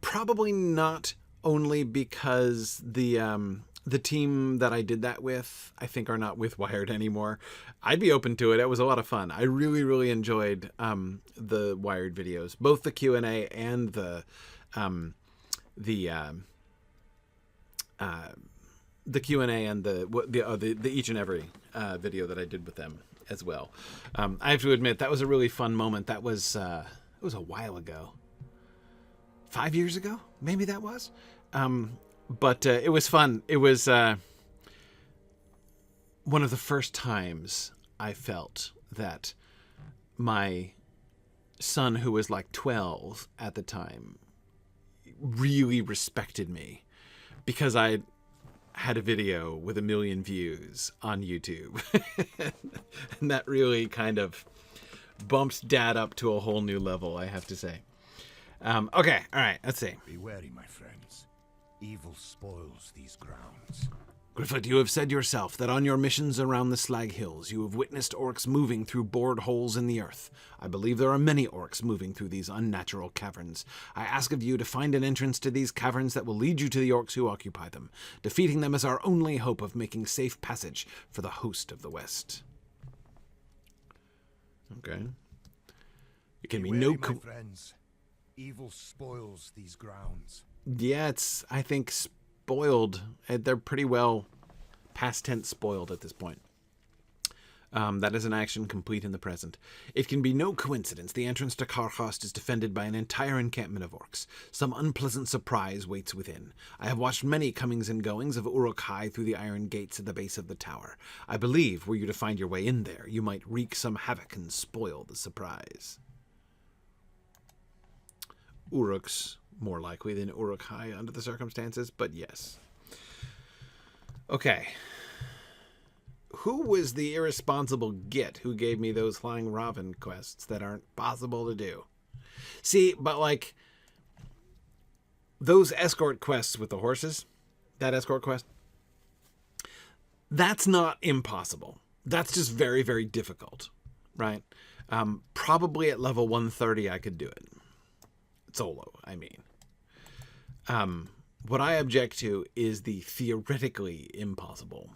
Probably not, only because the team that I did that with, I think, are not with Wired anymore. I'd be open to it. It was a lot of fun. I really, really enjoyed the Wired videos, both the Q&A and the Q&A and the each and every video that I did with them as well. I have to admit that was a really fun moment. That was it was a while ago, 5 years ago, maybe that was. But it was fun. It was one of the first times I felt that my son, who was like 12 at the time, really respected me because I had a video with 1 million views on YouTube. And that really kind of bumped Dad up to a whole new level, I have to say. Okay, all right, let's see. Be wary, my friends. Evil spoils these grounds. Gryfflet, you have said yourself that on your missions around the Slag Hills, you have witnessed orcs moving through bored holes in the earth. I believe there are many orcs moving through these unnatural caverns. I ask of you to find an entrance to these caverns that will lead you to the orcs who occupy them. Defeating them is our only hope of making safe passage for the host of the West. Okay. It can be no... my friends. Evil spoils these grounds. Yeah, it's, I think, spoiled. They're pretty well past tense spoiled at this point. That is an action complete in the present. It can be no coincidence the entrance to Carchost is defended by an entire encampment of orcs. Some unpleasant surprise waits within. I have watched many comings and goings of Uruk-hai through the iron gates at the base of the tower. I believe, were you to find your way in there, you might wreak some havoc and spoil the surprise. Uruk's more likely than Uruk-hai under the circumstances, but yes. Okay. Who was the irresponsible git who gave me those Lang Rhuven quests that aren't possible to do? See, but like, those escort quests with the horses, that escort quest, that's not impossible. That's just very, very difficult, right? Probably at level 130 I could do it. Solo, I mean. What I object to is the theoretically impossible.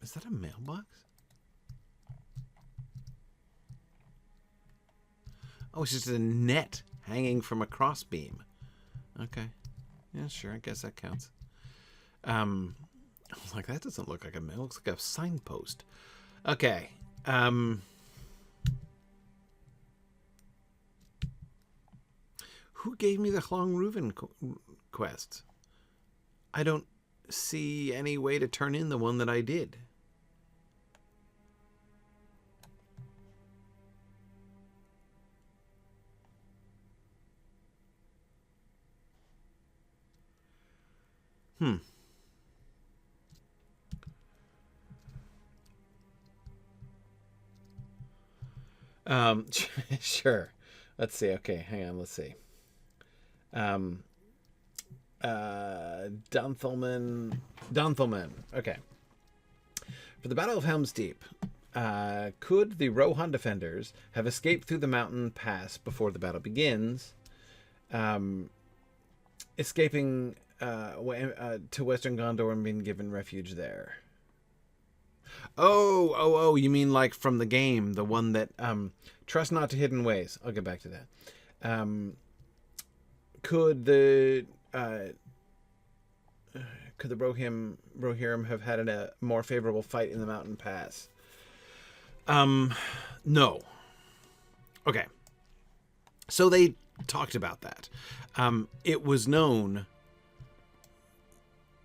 Is that a mailbox? Oh, it's just a net hanging from a crossbeam. Okay. Yeah, sure. I guess that counts. I was like, that doesn't look like a mail. It looks like a signpost. Okay. Who gave me the Lang Rhuven quest? I don't see any way to turn in the one that I did. Sure. Let's see. Okay, hang on. Let's see. Dunthelman. Okay. For the Battle of Helm's Deep, could the Rohan defenders have escaped through the mountain pass before the battle begins, escaping to Western Gondor and being given refuge there? Oh, you mean like from the game, the one that, trust not to hidden ways. I'll get back to that. Could the Rohirrim have had a more favorable fight in the mountain pass? No. Okay. So they talked about that. It was known.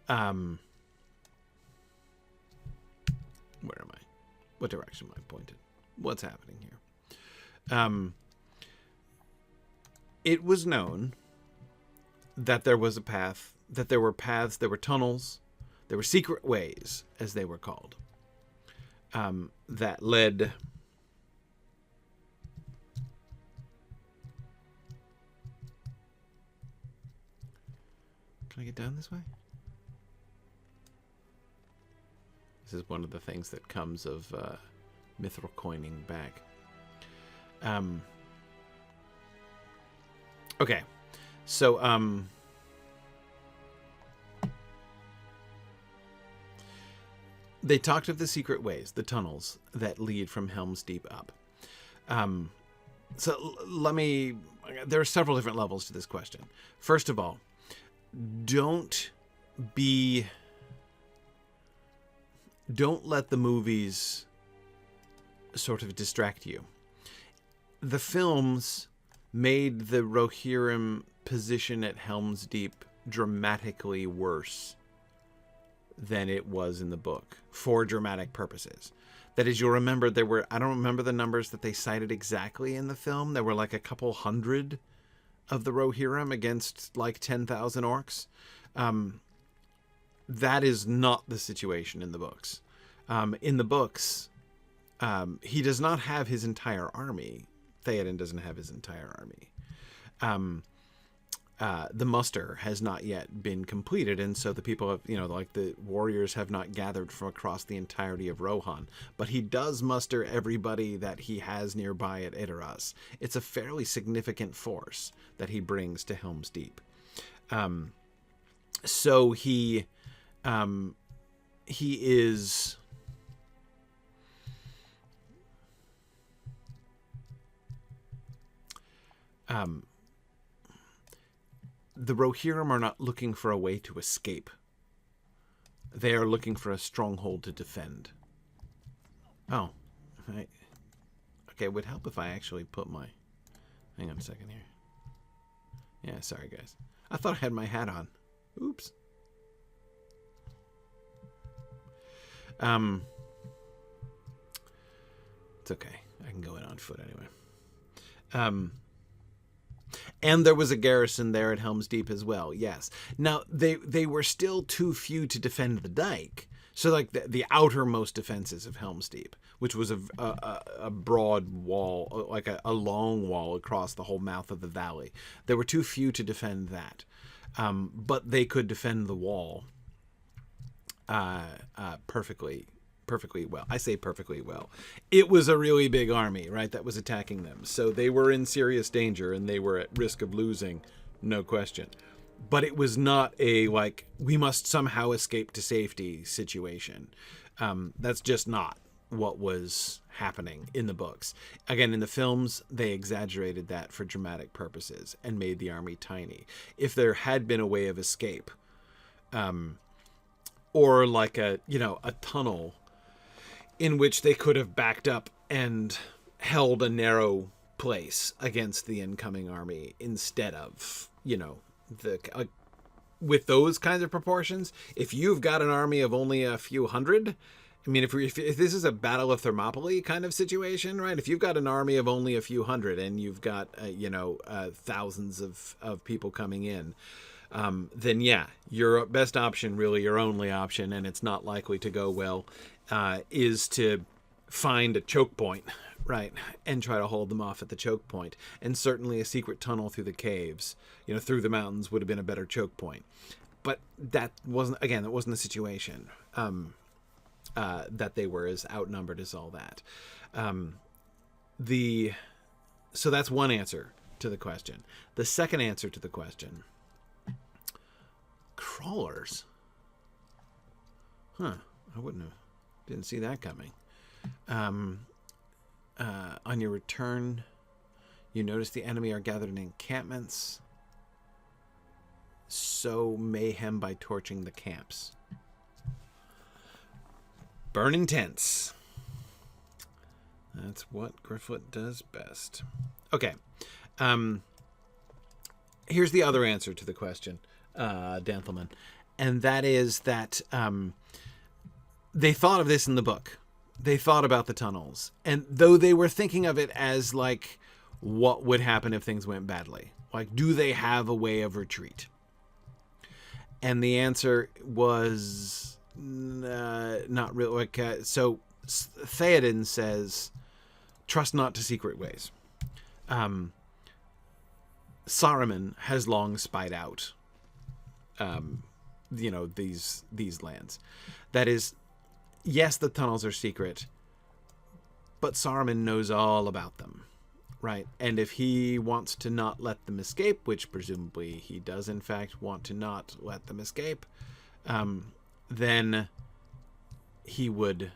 Where am I? What direction am I pointed? What's happening here? It was known that there was a path, that there were paths, there were tunnels, there were secret ways, as they were called, that led Can I get down this way? This is one of the things that comes of mithril coining back. Okay. So, they talked of the secret ways, the tunnels that lead from Helm's Deep up. So there are several different levels to this question. First of all, don't let the movies sort of distract you. The films made the Rohirrim position at Helm's Deep dramatically worse than it was in the book for dramatic purposes. That is, you'll remember I don't remember the numbers that they cited exactly in the film. There were like a couple hundred of the Rohirrim against like 10,000 orcs. That is not the situation in the books. In the books, he does not have his entire army. Theoden doesn't have his entire army. The muster has not yet been completed, and so the people have, like the warriors have not gathered from across the entirety of Rohan. But he does muster everybody that he has nearby at Edoras. It's a fairly significant force that he brings to Helm's Deep. So he is... the Rohirrim are not looking for a way to escape. They are looking for a stronghold to defend. Oh. Okay, it would help if I actually put my... Hang on a second here. Yeah, sorry, guys. I thought I had my hat on. Oops. It's okay. I can go in on foot anyway. And there was a garrison there at Helm's Deep as well, yes. Now, they were still too few to defend the dike. So, like, the outermost defenses of Helm's Deep, which was a broad wall, like a long wall across the whole mouth of the valley. There were too few to defend that. But they could defend the wall perfectly well. I say perfectly well. It was a really big army, right, that was attacking them. So they were in serious danger, and they were at risk of losing, no question. But it was not a, like, we must somehow escape to safety situation. That's just not what was happening in the books. Again, in the films, they exaggerated that for dramatic purposes and made the army tiny. If there had been a way of escape, or like a tunnel in which they could have backed up and held a narrow place against the incoming army instead of, with those kinds of proportions. If you've got an army of only a few hundred, I mean, if this is a Battle of Thermopylae kind of situation, right? If you've got an army of only a few hundred and you've got, thousands of people coming in, then yeah, your best option, really your only option, and it's not likely to go well, is to find a choke point, right, and try to hold them off at the choke point. And certainly a secret tunnel through the caves, through the mountains would have been a better choke point. But that wasn't the situation. That they were as outnumbered as all that. So that's one answer to the question. The second answer to the question: crawlers. I didn't see that coming. On your return, you notice the enemy are gathered in encampments. Sow mayhem by torching the camps. Burning tents. That's what Gryfflet does best. Okay. Here's the other answer to the question, Danthelman. And that is that they thought of this in the book. They thought about the tunnels. And though they were thinking of it as, like, what would happen if things went badly? Like, do they have a way of retreat? And the answer was... not really. So Theoden says, trust not to secret ways. Saruman has long spied out these lands. That is, yes, the tunnels are secret, but Saruman knows all about them, right? And if he wants to not let them escape, which presumably he does in fact want to not let them escape, then he would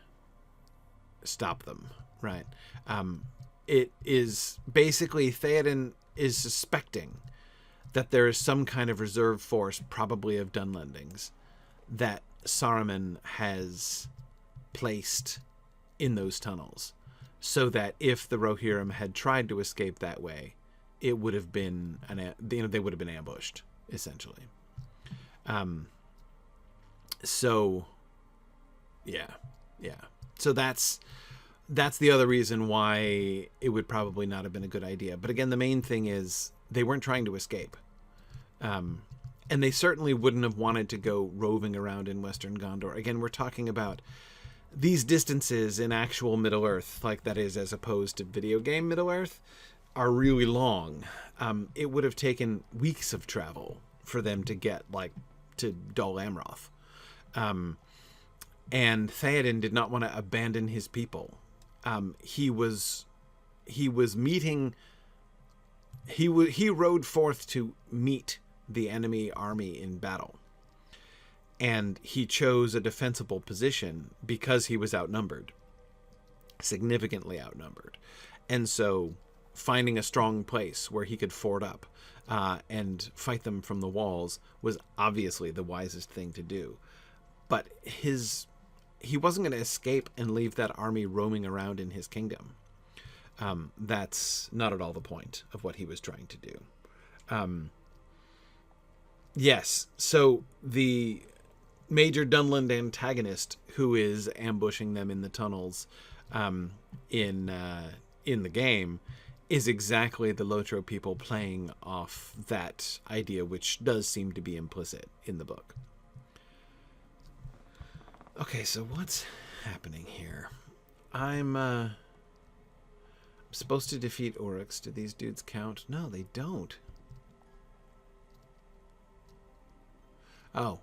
stop them, right? It is basically Theoden is suspecting that there is some kind of reserve force, probably of Dunlendings, that Saruman has placed in those tunnels, so that if the Rohirrim had tried to escape that way, it would have been they would have been ambushed, essentially. So, yeah. So that's the other reason why it would probably not have been a good idea. But again, the main thing is they weren't trying to escape. And they certainly wouldn't have wanted to go roving around in Western Gondor. Again, we're talking about these distances in actual Middle-earth, like that is as opposed to video game Middle-earth, are really long. It would have taken weeks of travel for them to get, like, to Dol Amroth. And Theoden did not want to abandon his people. He rode forth to meet the enemy army in battle. And he chose a defensible position because he was outnumbered. Significantly outnumbered. And so finding a strong place where he could ford up and fight them from the walls was obviously the wisest thing to do. But he wasn't going to escape and leave that army roaming around in his kingdom. That's not at all the point of what he was trying to do. Yes, so the Major Dunland antagonist who is ambushing them in the tunnels in the game is exactly the Lotro people playing off that idea, which does seem to be implicit in the book. Okay, so what's happening here? I'm supposed to defeat Oryx. Do these dudes count? No, they don't. Oh.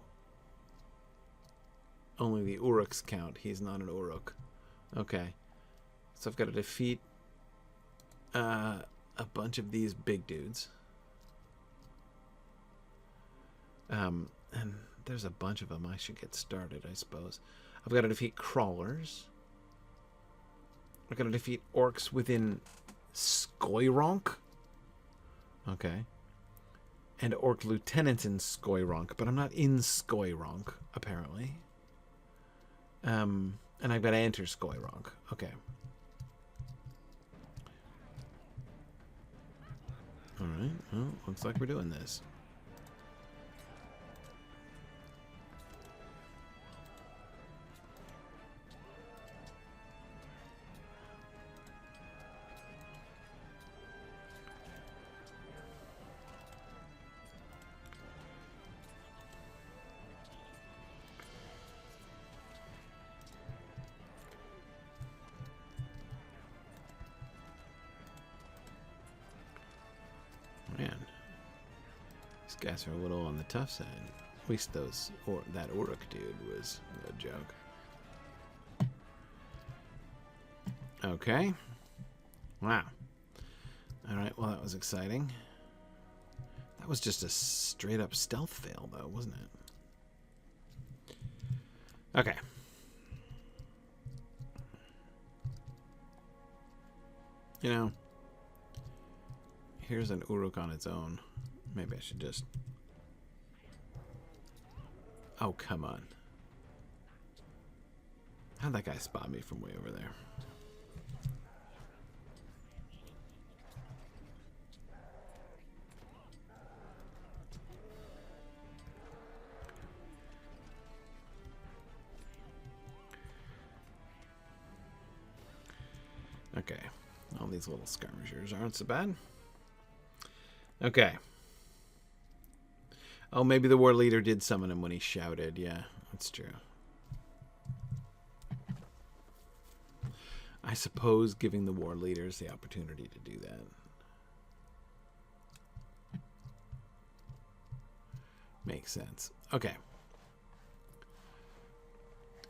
Only the Oryx count. He's not an Uruk. Okay. So I've got to defeat a bunch of these big dudes. And there's a bunch of them. I should get started, I suppose. I've got to defeat crawlers. I've got to defeat orcs within Skoironk. Okay. And orc lieutenants in Skoironk, but I'm not in Skoironk, apparently. And I've got to enter Skoironk. Okay. Alright, well, looks like we're doing this. Man, these guys are a little on the tough side. At least that Uruk dude was a joke. Okay. Wow. Alright, well that was exciting. That was just a straight up stealth fail though, wasn't it? Okay. You know, here's an Uruk on its own. Maybe I should just... Oh, come on. How'd that guy spot me from way over there? Okay. All these little skirmishers aren't so bad. Okay. Oh, maybe the war leader did summon him when he shouted. Yeah, that's true. I suppose giving the war leaders the opportunity to do that. Makes sense. Okay.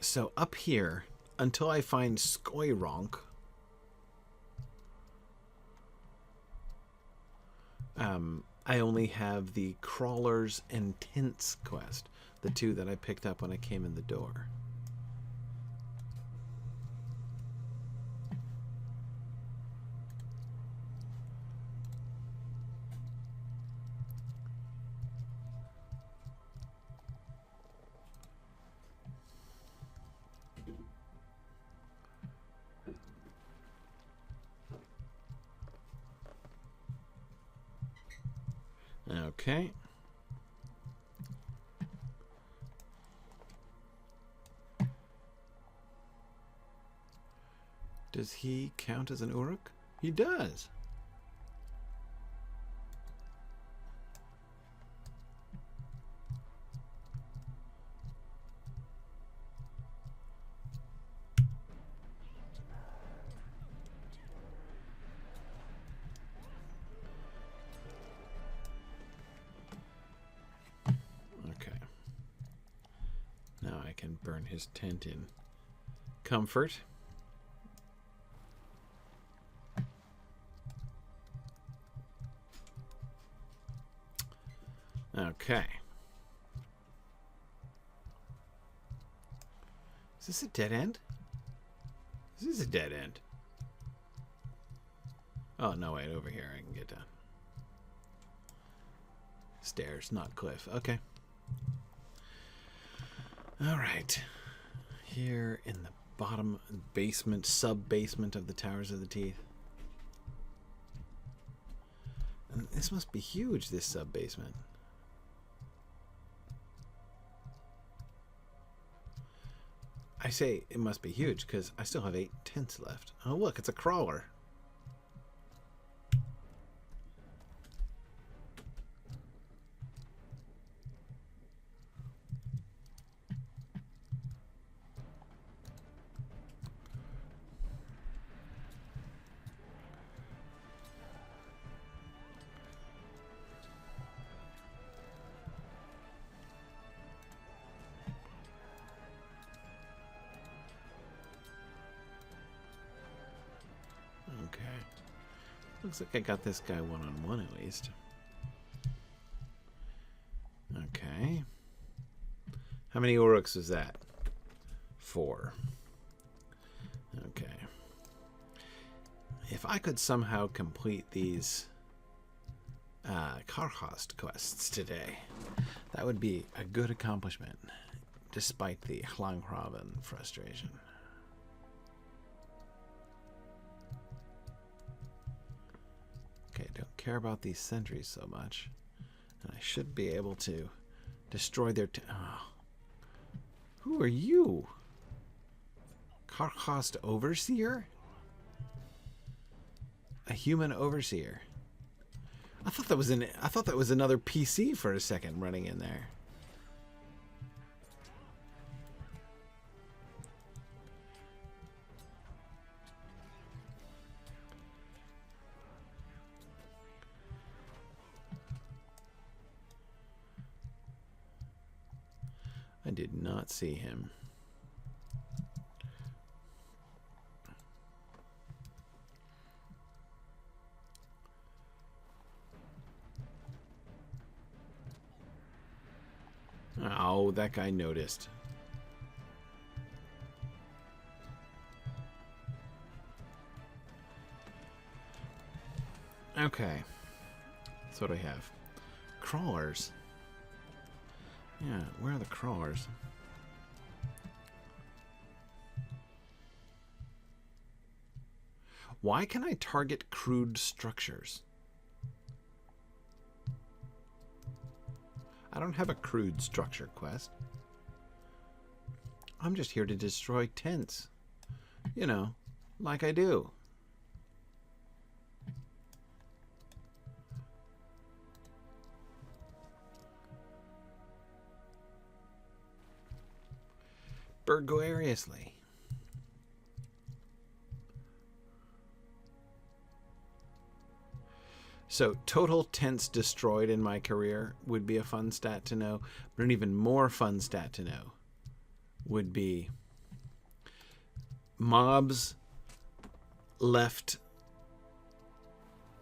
So up here, until I find Skoironk, I only have the crawlers and tents quest, the two that I picked up when I came in the door. Okay. Does he count as an Uruk? He does. Burn his tent in comfort. Okay. Is this a dead end? This is a dead end. Oh, no, wait, over here I can get down. Stairs, not cliff. Okay. All right. Here in the bottom basement, sub-basement of the Towers of the Teeth. And this must be huge, this sub-basement. I say it must be huge because I still have 8 tents left. Oh, look, it's a crawler. Okay. Looks like I got this guy one-on-one at least. Okay. How many Uruks is that? 4. Okay. If I could somehow complete these Carchost quests today, that would be a good accomplishment, despite the Lang Rhuven frustration. Okay, don't care about these sentries so much. And I should be able to destroy their... Oh. Who are you? Carchost Overseer? A human overseer. I thought that was another PC for a second running in there. I did not see him. Oh, that guy noticed. Okay. That's what I have. Crawlers. Yeah, where are the crawlers? Why can I target crude structures? I don't have a crude structure quest. I'm just here to destroy tents. You know, like I do. Burglariously. So total tents destroyed in my career would be a fun stat to know, but an even more fun stat to know would be mobs left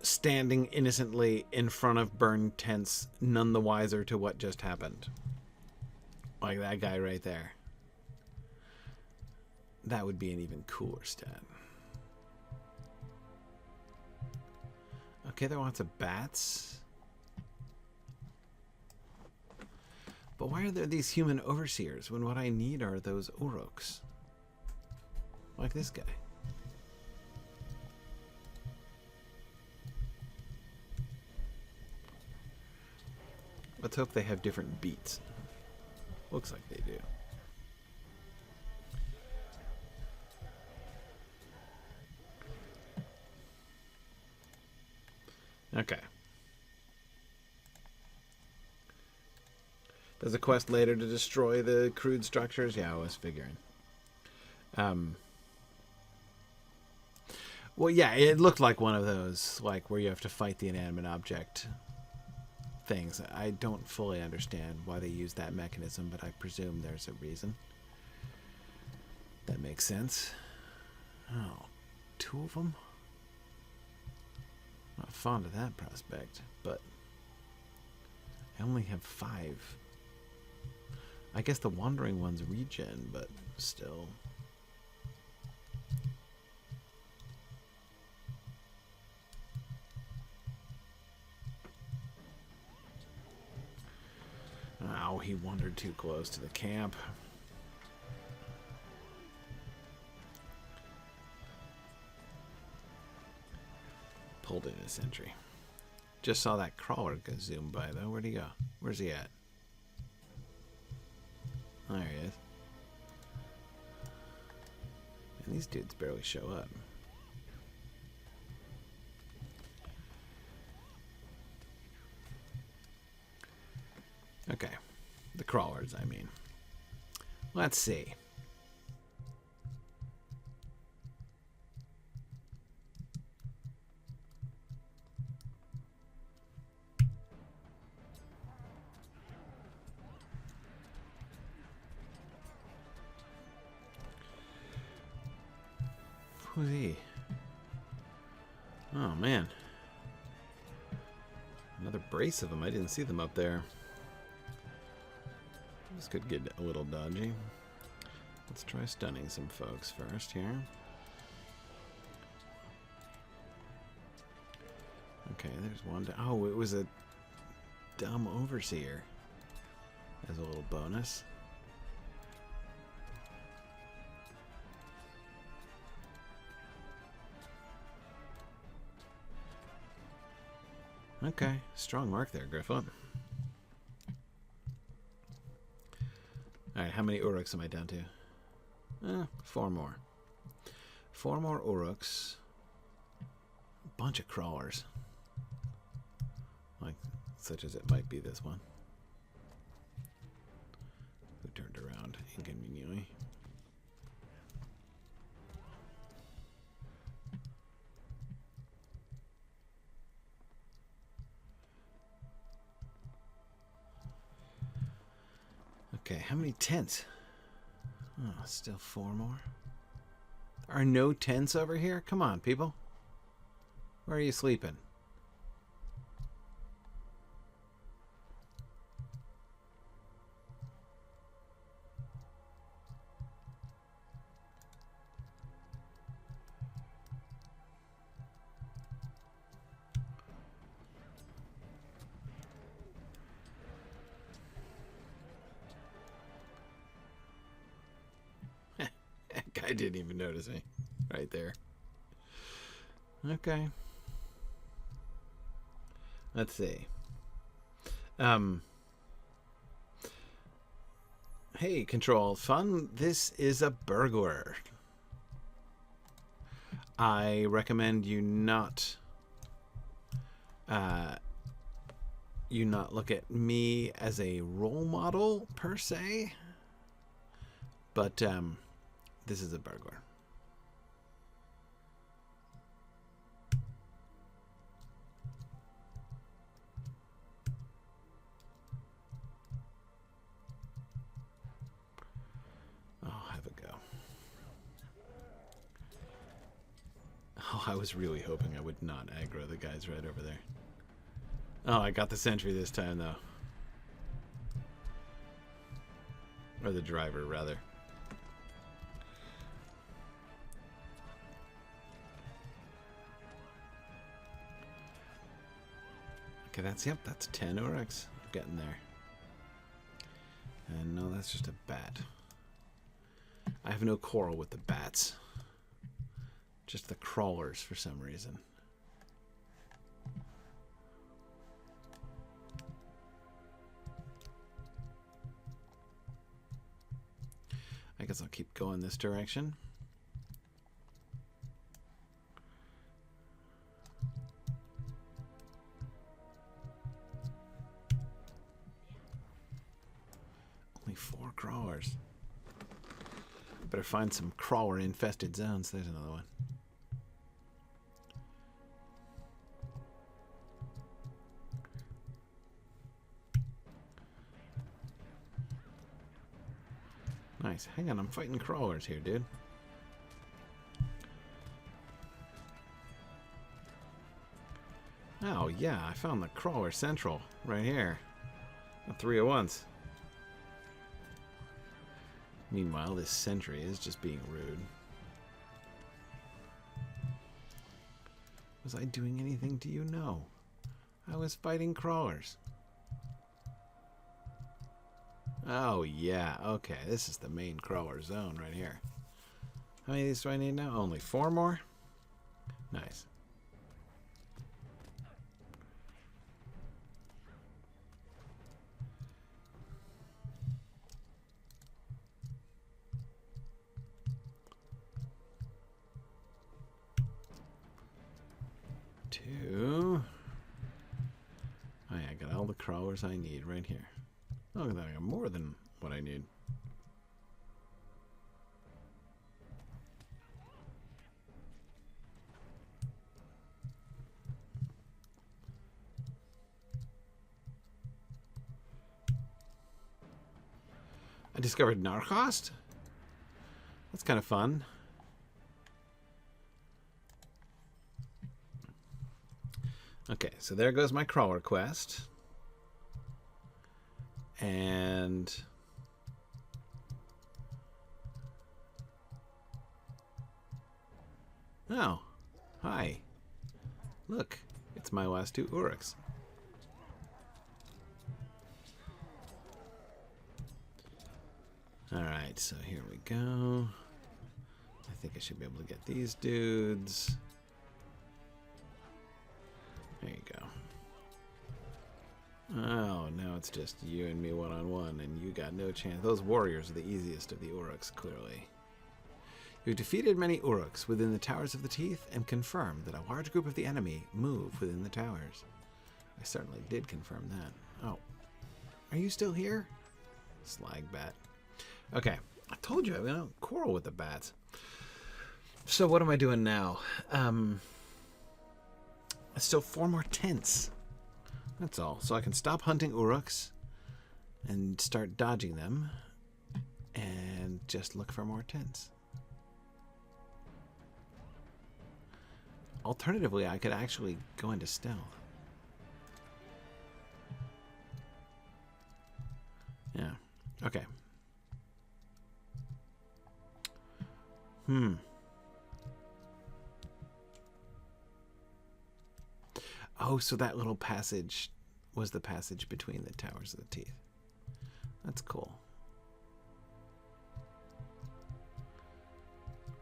standing innocently in front of burned tents, none the wiser to what just happened. Like that guy right there. That would be an even cooler stat. Okay, there are lots of bats. But why are there these human overseers when what I need are those Uruks? Like this guy. Let's hope they have different beats. Looks like they do. Okay. There's a quest later to destroy the crude structures. Yeah, I was figuring. Well, yeah, it looked like one of those, like where you have to fight the inanimate object things. I don't fully understand why they use that mechanism, but I presume there's a reason. That makes sense. Oh, 2 of them? Not fond of that prospect, but I only have 5. I guess the wandering one's regen, but still. he wandered too close to the camp. Pulled in a sentry. Just saw that crawler go zoom by, though. Where'd he go? Where's he at? Oh, there he is. And these dudes barely show up. Okay. The crawlers, I mean. Let's see. Who's he? Oh, man. Another brace of them. I didn't see them up there. This could get a little dodgy. Let's try stunning some folks first here. Okay, there's one. Oh, it was a dumb overseer as a little bonus. Okay, strong mark there, Gryfflet. Alright, how many Uruks am I down to? 4 more. 4 more Uruks. A bunch of crawlers. Like, such as it might be this one. Who turned around inconveniently. Okay, how many tents? Oh, still 4 more. There are no tents over here? Come on, people. Where are you sleeping? I didn't even notice me. Right there. Okay. Let's see. Hey, Control. Fun. This is a burglar. I recommend you not look at me as a role model, per se. But, this is a burglar. Oh, have a go. Oh, I was really hoping I would not aggro the guys right over there. Oh, I got the sentry this time, though. Or the driver, rather. Okay, that's 10 Uruks. Getting there. And no, that's just a bat. I have no quarrel with the bats. Just the crawlers for some reason. I guess I'll keep going this direction. Only 4 crawlers. Better find some crawler infested zones. There's another one. Nice. Hang on, I'm fighting crawlers here, dude. Oh, yeah, I found the crawler central right here. 3 at once. Meanwhile, this sentry is just being rude. Was I doing anything to you? No. I was fighting crawlers. Oh, yeah. Okay, this is the main crawler zone right here. How many of these do I need now? Only 4 more? Nice. Two. Oh, yeah, I got all the crawlers I need right here. Oh, I got more than what I need. I discovered Narchost? That's kind of fun. Okay, so there goes my crawler quest. And oh, hi. Look, it's my last 2 Uruks. Alright, so here we go. I think I should be able to get these dudes. There you go. Oh, now it's just you and me one-on-one, and you got no chance. Those warriors are the easiest of the Uruks, clearly. You've defeated many Uruks within the Towers of the Teeth and confirmed that a large group of the enemy move within the towers. I certainly did confirm that. Oh. Are you still here? Slag bat. Okay. I told you I don't quarrel with the bats. So what am I doing now? Still 4 more tents. That's all. So I can stop hunting Uruks and start dodging them and just look for more tents. Alternatively, I could actually go into stealth. Yeah. Okay. Oh, so that little passage was the passage between the Towers of the Teeth. That's cool.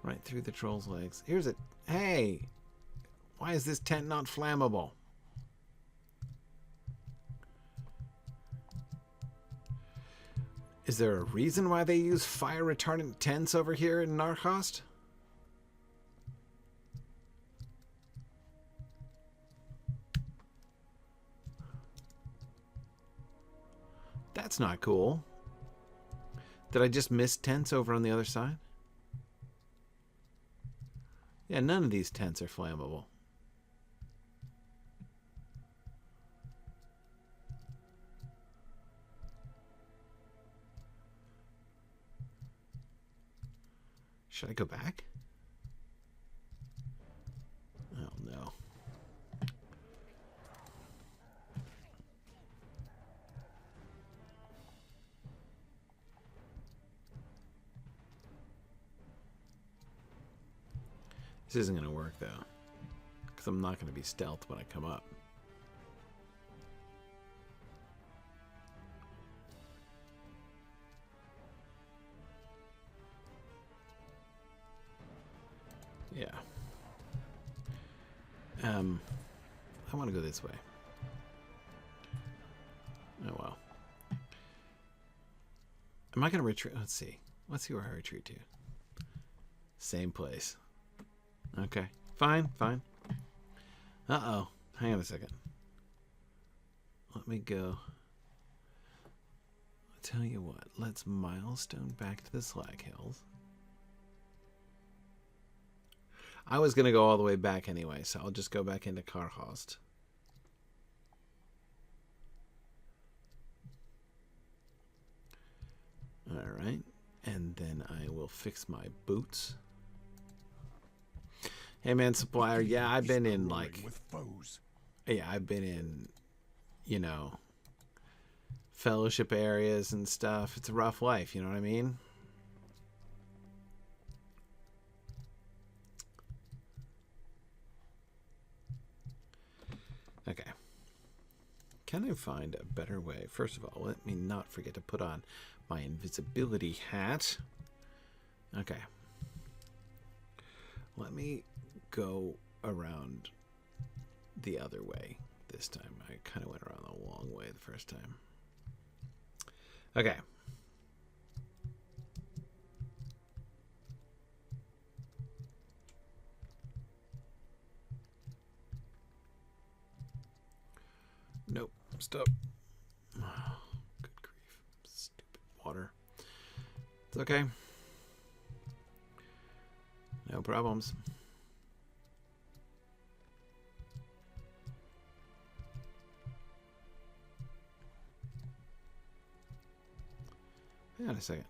Right through the troll's legs. Here's a... Hey! Why is this tent not flammable? Is there a reason why they use fire retardant tents over here in Narchost? That's not cool. Did I just miss tents over on the other side? Yeah, none of these tents are flammable. Should I go back? Oh, no. This isn't going to work, though, because I'm not going to be stealth when I come up. Yeah. I want to go this way. Oh, well. Am I going to retreat? Let's see. Let's see where I retreat to. Same place. Okay. Fine, fine. Uh-oh. Hang on a second. Let me go. I'll tell you what. Let's milestone back to the Slag Hills. I was going to go all the way back anyway, so I'll just go back into Carchost. Alright. And then I will fix my boots. Hey man, supplier, yeah, I've been in like... with foes. Yeah, I've been in, you know, fellowship areas and stuff. It's a rough life, you know what I mean? Okay. Can I find a better way? First of all, let me not forget to put on my invisibility hat. Okay. Let me go around the other way this time. I kind of went around the long way the first time. Okay. Nope. Stop. Oh, good grief. Stupid water. It's okay. No problems. Hang on a second.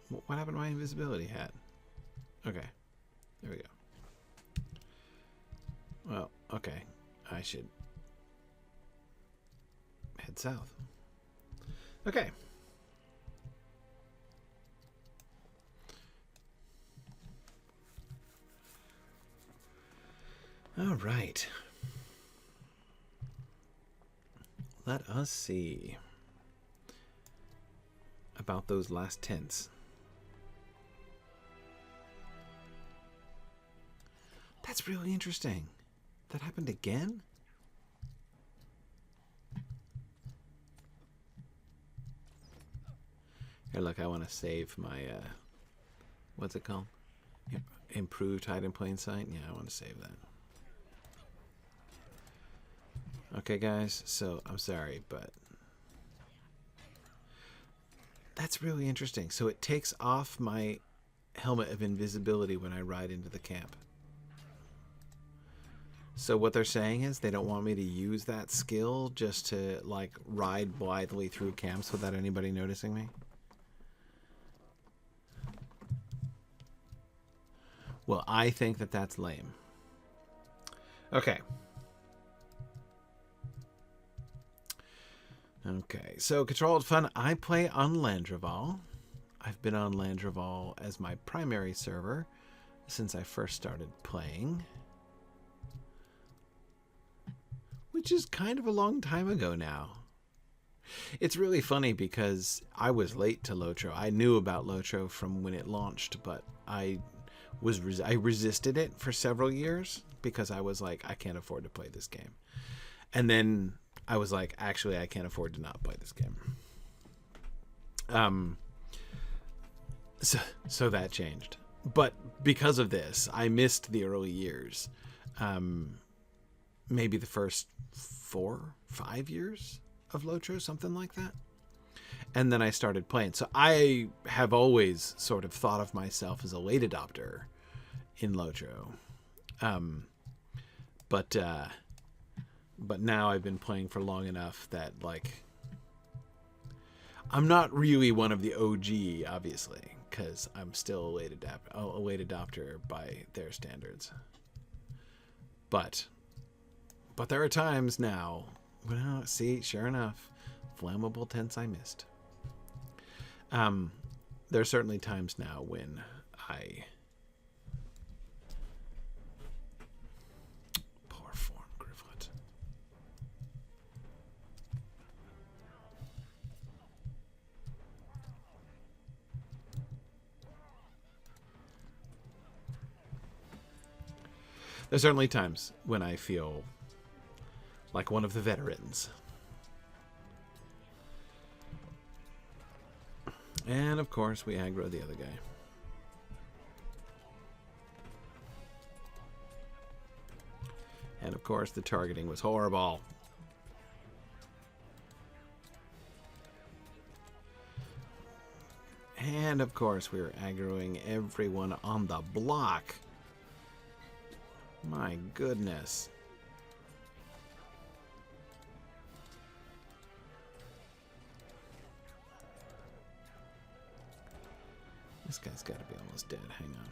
What happened to my invisibility hat? Okay. There we go. Well, okay. I should head south. Okay. All right. Let us see about those last tents. That's really interesting. That happened again? Here, look, I want to save my, what's it called? Improved hide in plain sight? Yeah, I want to save that. Okay, guys, so I'm sorry, but that's really interesting. So it takes off my helmet of invisibility when I ride into the camp. So what they're saying is they don't want me to use that skill just to, like, ride blithely through camps without anybody noticing me? Well, I think that that's lame. Okay. Okay, so Controlled Fun, I play on Landreval. I've been on Landreval as my primary server since I first started playing. Which is kind of a long time ago now. It's really funny because I was late to Lotro. I knew about Lotro from when it launched, but I resisted it for several years because I was like, I can't afford to play this game. And then I was like, actually, I can't afford to not play this game. So that changed. But because of this, I missed the early years. Maybe the first 4-5 years of Lotro, something like that. And then I started playing. So I have always sort of thought of myself as a late adopter in Lotro. But now I've been playing for long enough that, like, I'm not really one of the OG, obviously, because I'm still a late adopter by their standards. But there are times now, well, see, sure enough, flammable tents I missed. There are certainly times now when poor form, Gryfflet. There's certainly times when I feel like one of the veterans. And of course we aggro the other guy. And of course the targeting was horrible. And of course we were aggroing everyone on the block. My goodness. This guy's got to be almost dead. Hang on.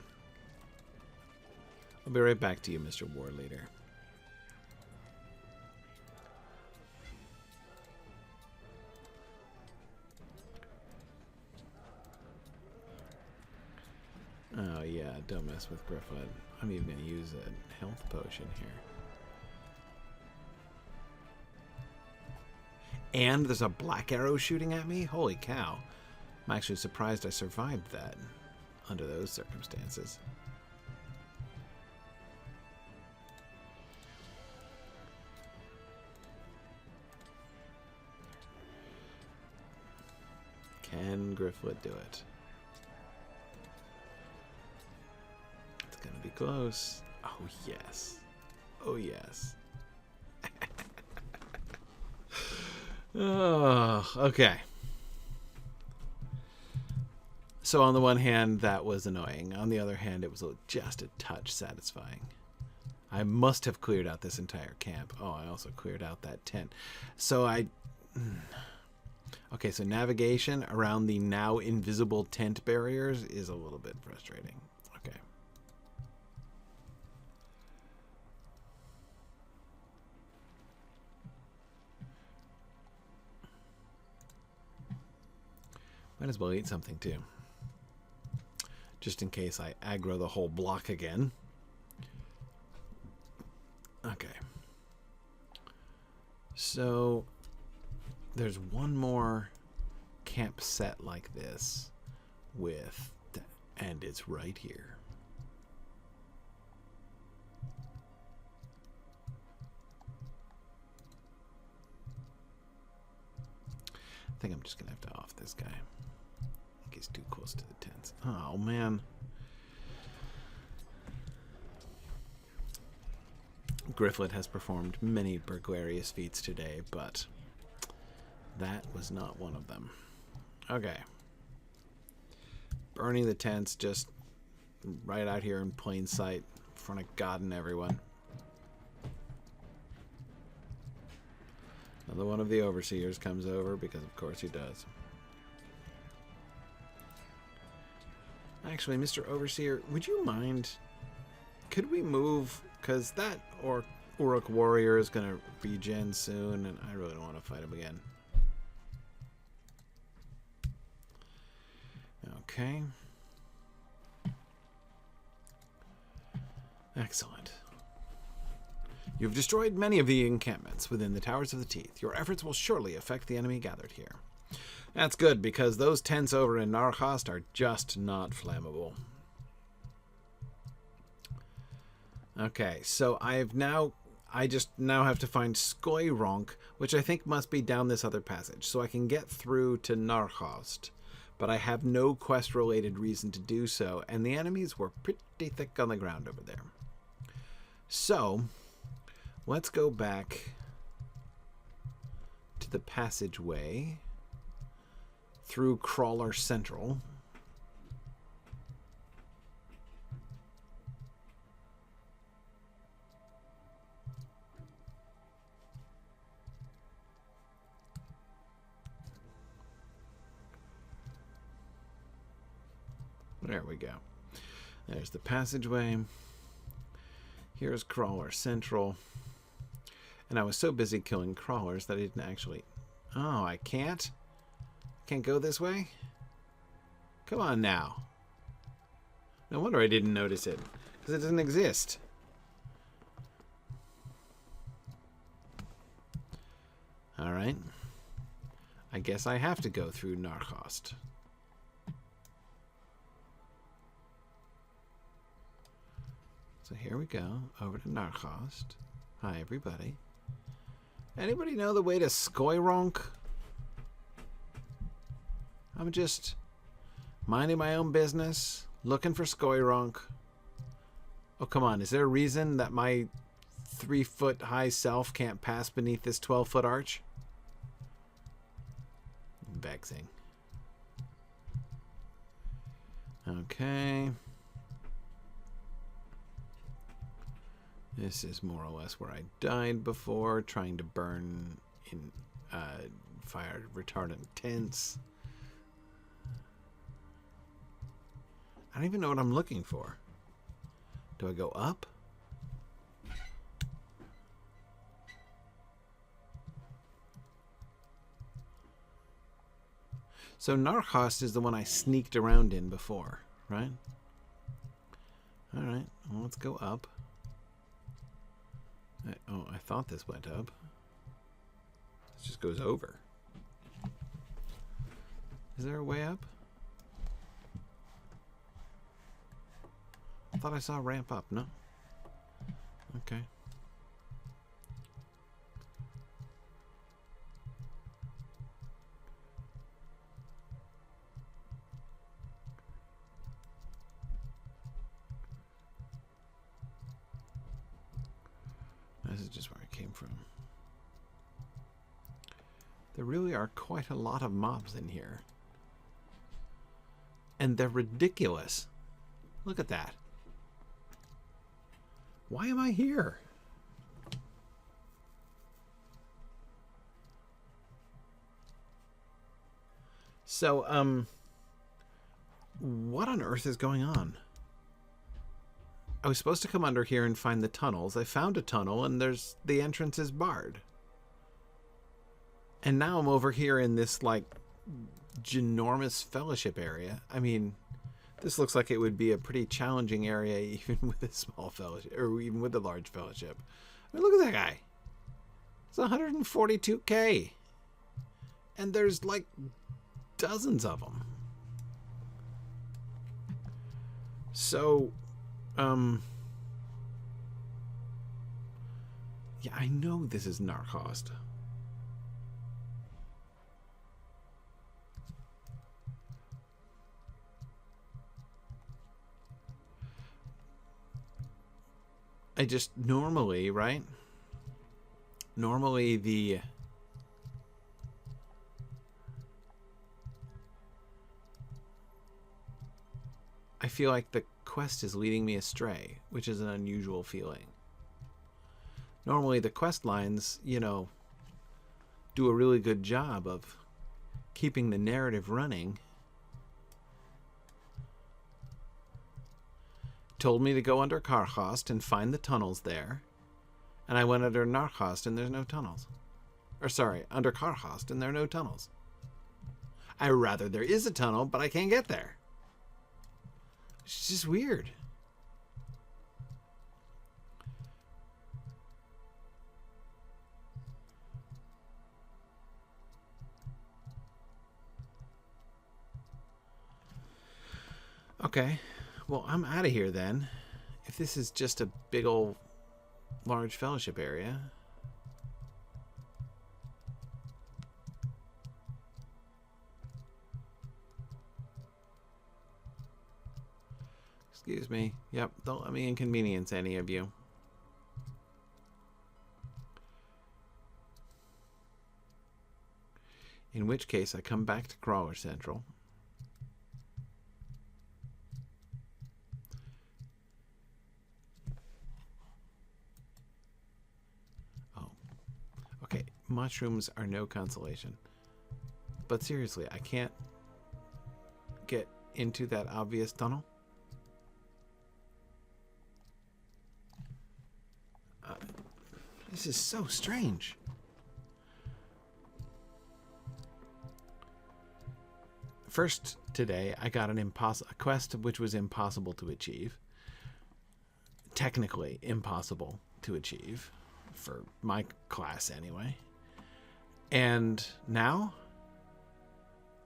I'll be right back to you, Mr. War Leader. Oh, yeah. Don't mess with Gryfflet. I'm even going to use a health potion here. And there's a black arrow shooting at me? Holy cow. I'm actually surprised I survived that under those circumstances. Can Gryfflet do it? It's gonna be close. Oh yes. Oh yes. Oh, okay. So on the one hand, that was annoying. On the other hand, it was just a touch satisfying. I must have cleared out this entire camp. Oh, I also cleared out that tent. So okay, so navigation around the now invisible tent barriers is a little bit frustrating. Okay. Might as well eat something too. Just in case I aggro the whole block again. Okay. So there's one more camp set like this with, and it's right here. I think I'm just gonna have to off this guy. I think he's too close to the tents. Oh man. Gryfflet has performed many burglarious feats today, but that was not one of them. Okay. Burning the tents just right out here in plain sight in front of God and everyone. Another one of the overseers comes over because of course he does. Actually, Mr. Overseer, would you mind? Could we move? Because that Uruk warrior is going to regen soon, and I really don't want to fight him again. Okay. Excellent. You've destroyed many of the encampments within the Towers of the Teeth. Your efforts will surely affect the enemy gathered here. That's good, because those tents over in Narchost are just not flammable. Okay, so I just now have to find Skoironk, which I think must be down this other passage, so I can get through to Narchost. But I have no quest-related reason to do so, and the enemies were pretty thick on the ground over there. So, let's go back to the passageway through Crawler Central. There we go. There's the passageway. Here's Crawler Central. And I was so busy killing crawlers that I didn't actually... Oh, I can't? Can't go this way? Come on now. No wonder I didn't notice it. Because it doesn't exist. Alright. I guess I have to go through Narchost. So here we go, over to Narchost. Hi, everybody. Anybody know the way to Skoironk? I'm just minding my own business, looking for Skoironk. Oh, come on. Is there a reason that my 3-foot-high self can't pass beneath this 12-foot arch? Vexing. Okay. This is more or less where I died before, trying to burn in fire retardant tents. I don't even know what I'm looking for. Do I go up? So Narchost is the one I sneaked around in before, right? Alright, well, let's go up. Oh, I thought this went up. This just goes over. Is there a way up? Thought I saw a ramp up, no? Okay. This is just where I came from. There really are quite a lot of mobs in here. And they're ridiculous. Look at that. Why am I here? So, what on earth is going on? I was supposed to come under here and find the tunnels. I found a tunnel and the entrance is barred. And now I'm over here in this, like, ginormous fellowship area. I mean, this looks like it would be a pretty challenging area even with a small fellowship, or even with a large fellowship. I mean, look at that guy. It's 142k. And there's, like, dozens of them. So... yeah, I know this is Narchost. I just normally, right? Normally I feel like the quest is leading me astray, which is an unusual feeling. Normally the quest lines, you know, do a really good job of keeping the narrative running. Told me to go under Carchost and find the tunnels there. And I went under Narchost and there's no tunnels. Or sorry, under Carchost and there are no tunnels. I rather there is a tunnel, but I can't get there. It's just weird. Okay, well, I'm out of here then. If this is just a big old large fellowship area. Excuse me. Yep, don't let me inconvenience any of you. In which case, I come back to Crawler Central. Oh. Okay, mushrooms are no consolation. But seriously, I can't get into that obvious tunnel? This is so strange. First today, I got a quest which was impossible to achieve. Technically impossible to achieve. For my class, anyway. And now,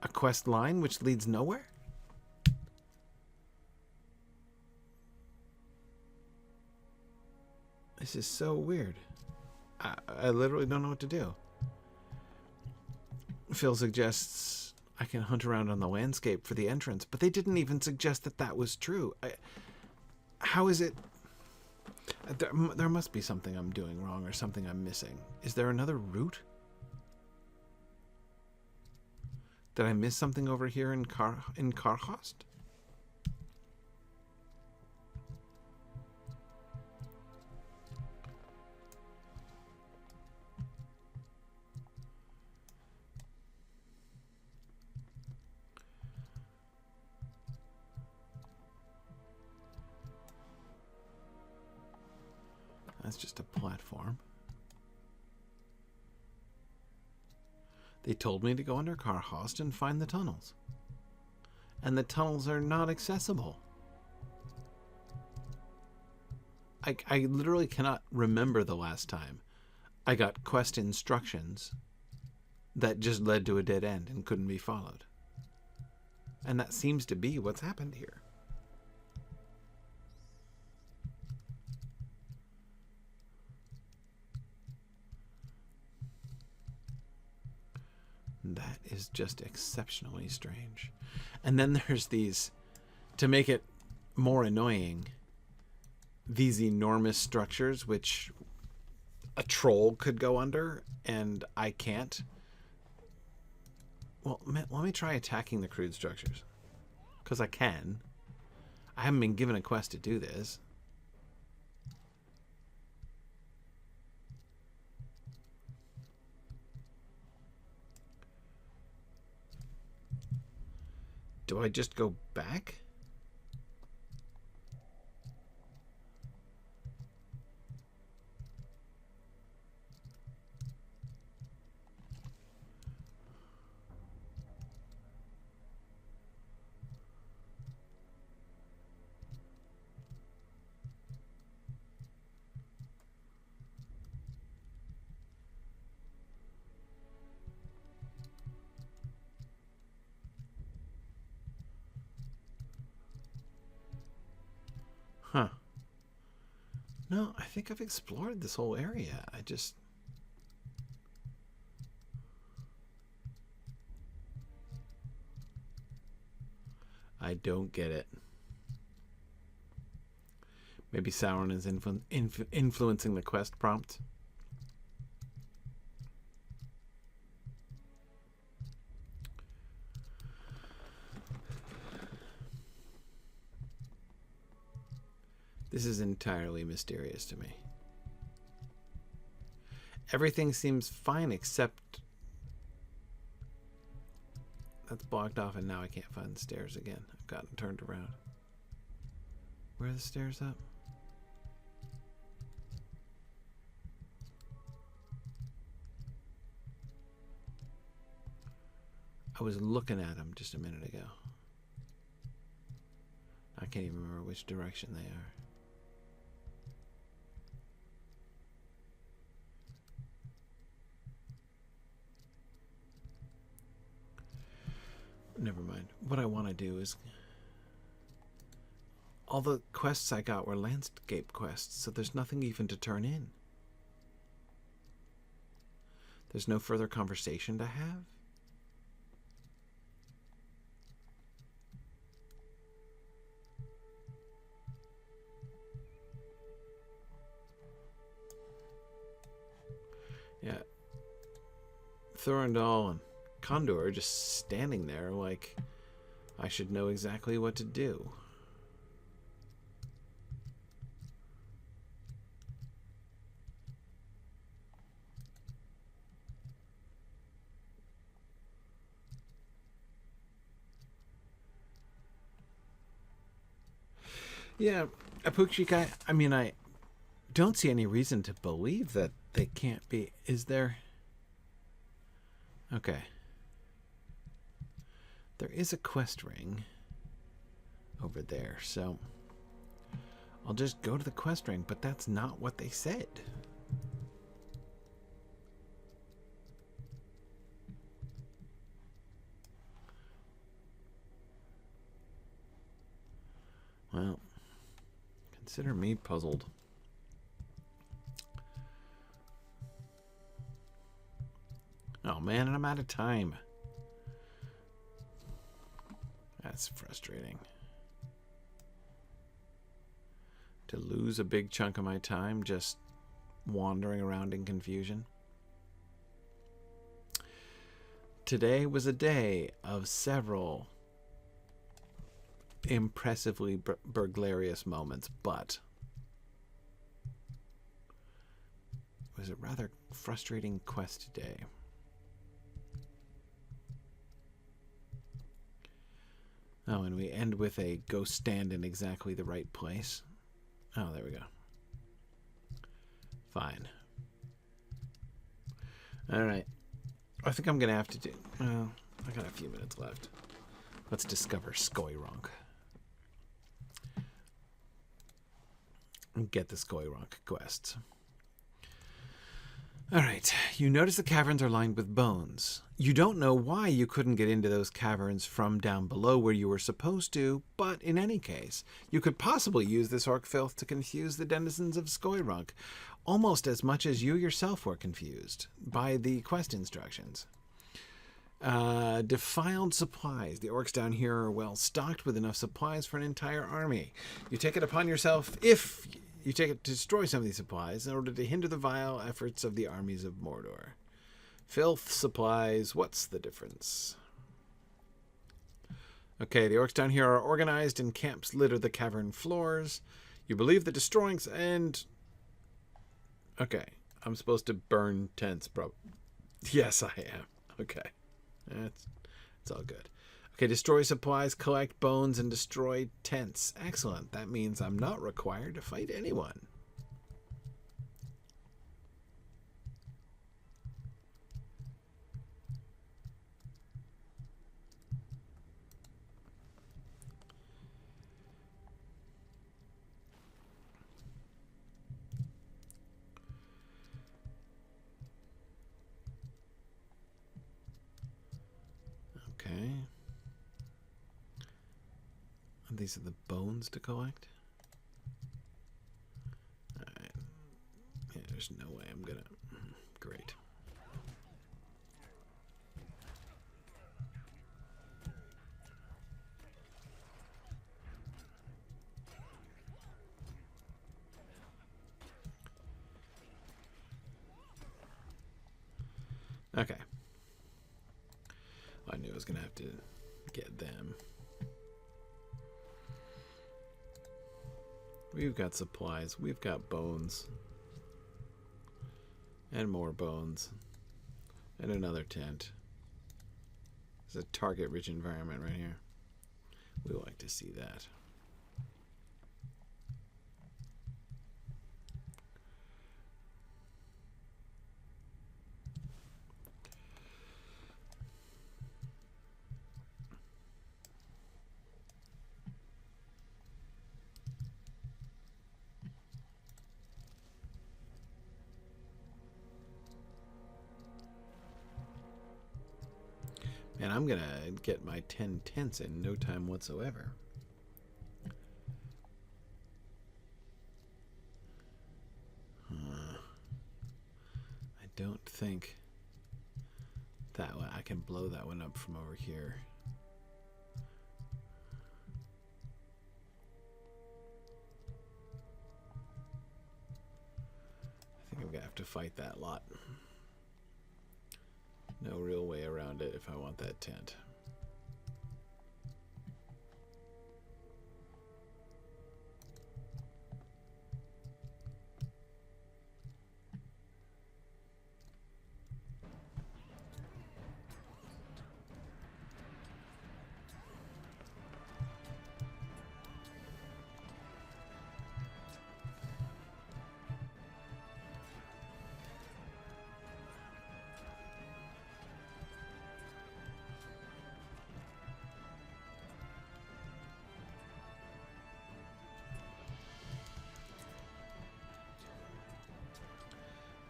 a quest line which leads nowhere? This is so weird. I literally don't know what to do. Phil suggests I can hunt around on the landscape for the entrance, but they didn't even suggest that that was true. How is it? There must be something I'm doing wrong or something I'm missing. Is there another route? Did I miss something over here in Carchost? That's just a platform. They told me to go under Carchost and find the tunnels. And the tunnels are not accessible. I literally cannot remember the last time I got quest instructions that just led to a dead end and couldn't be followed. And that seems to be what's happened here. just exceptionally strange. And then there's these, to make it more annoying, these enormous structures which a troll could go under, and I can't. Well, let me try attacking the crude structures. Because I can. I haven't been given a quest to do this. Do I just go back? Huh. No, I think I've explored this whole area. I don't get it. Maybe Sauron is influencing the quest prompt. This is entirely mysterious to me. Everything seems fine except that's blocked off, and now I can't find the stairs again. I've gotten turned around. Where are the stairs up? I was looking at them just a minute ago. I can't even remember which direction they are. Never mind. What I want to do is... all the quests I got were landscape quests, so there's nothing even to turn in. There's no further conversation to have. Yeah. Thurindol and Candúr are just standing there like I should know exactly what to do. Yeah, Apukchik, I mean, I don't see any reason to believe that they can't be. Is there? Okay. There is a quest ring over there, so I'll just go to the quest ring, but that's not what they said. Well, consider me puzzled. Oh man, and I'm out of time. That's frustrating. To lose a big chunk of my time just wandering around in confusion. Today was a day of several impressively burglarious moments, but it was a rather frustrating quest day. Oh, and we end with a go stand in exactly the right place. Oh, there we go. Fine. Alright. I think I'm going to have to do... Well, I got a few minutes left. Let's discover Skoironk. And get the Skoironk quests. Alright, you notice the caverns are lined with bones. You don't know why you couldn't get into those caverns from down below where you were supposed to, but in any case, you could possibly use this orc filth to confuse the denizens of Skoironk, almost as much as you yourself were confused by the quest instructions. Defiled supplies. The orcs down here are well stocked with enough supplies for an entire army. You take it upon yourself, if you take it to destroy some of these supplies, in order to hinder the vile efforts of the armies of Mordor. Filth, supplies, what's the difference? Okay, the orcs down here are organized and camps litter the cavern floors. You believe that destroying and... Okay, I'm supposed to burn tents, bro. Yes, I am. Okay. It's all good. Okay, destroy supplies, collect bones, and destroy tents. Excellent. That means I'm not required to fight anyone. Okay. And these are the bones to collect? Alright. Yeah, there's no way I'm gonna... Great. Okay. I knew I was going to have to get them. We've got supplies. We've got bones. And more bones. And another tent. It's a target-rich environment right here. We like to see that. And I'm going to get my 10 tents in no time whatsoever. I don't think that one, I can blow that one up from over here. I think I'm going to have to fight that lot. No real way around it if I want that tent.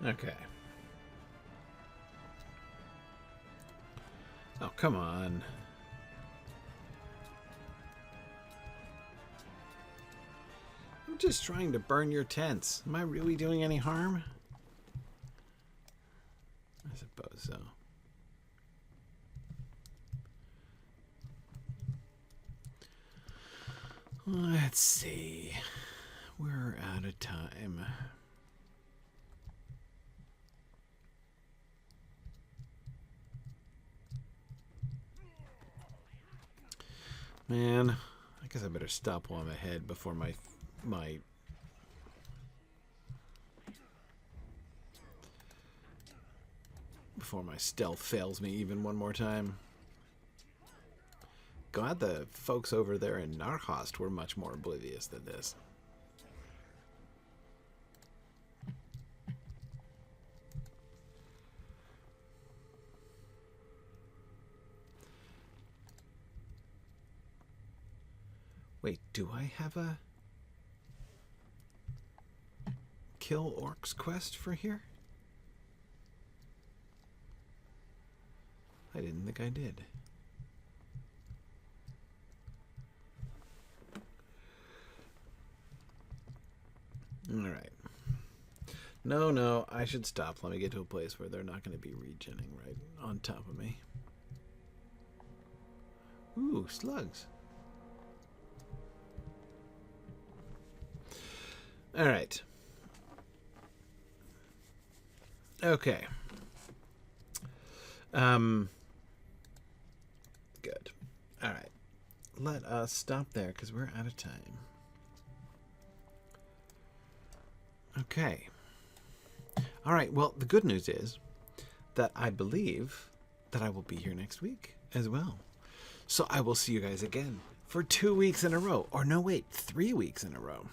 Okay. Oh, come on. I'm just trying to burn your tents. Am I really doing any harm? I suppose so. Let's see. We're out of time. Man, I guess I better stop while I'm ahead before my stealth fails me even one more time. God, the folks over there in Narchost were much more oblivious than this. Wait, do I have a kill orcs quest for here? I didn't think I did. Alright. No, I should stop. Let me get to a place where they're not going to be regening right on top of me. Ooh, slugs. All right. Okay. Good. All right. Let us stop there because we're out of time. Okay. All right. Well, the good news is that I believe that I will be here next week as well. So I will see you guys again for 2 weeks in a row. Or no, wait, 3 weeks in a row.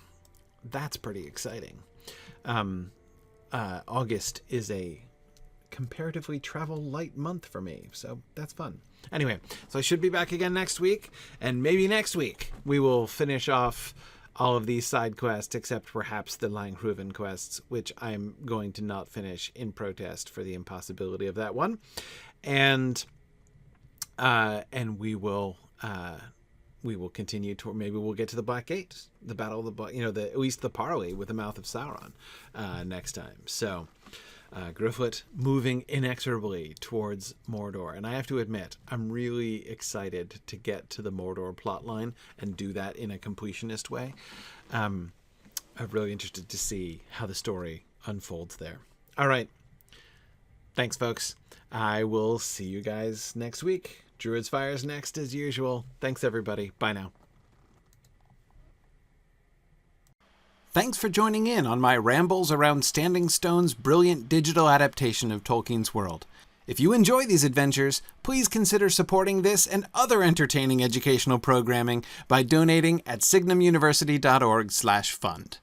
That's pretty exciting. August is a comparatively travel light month for me, so that's fun. Anyway, so I should be back again next week, and maybe next week we will finish off all of these side quests, except perhaps the Lang Rhuven quests, which I'm going to not finish in protest for the impossibility of that one. And we will continue to, maybe we'll get to the Black Gate, the battle of at least the parley with the mouth of Sauron next time. So Gryfflet moving inexorably towards Mordor. And I have to admit, I'm really excited to get to the Mordor plotline and do that in a completionist way. I'm really interested to see how the story unfolds there. All right. Thanks, folks. I will see you guys next week. Druid's Fire's next as usual. Thanks, everybody. Bye now. Thanks for joining in on my rambles around Standing Stone's brilliant digital adaptation of Tolkien's world. If you enjoy these adventures, please consider supporting this and other entertaining educational programming by donating at signumuniversity.org/fund.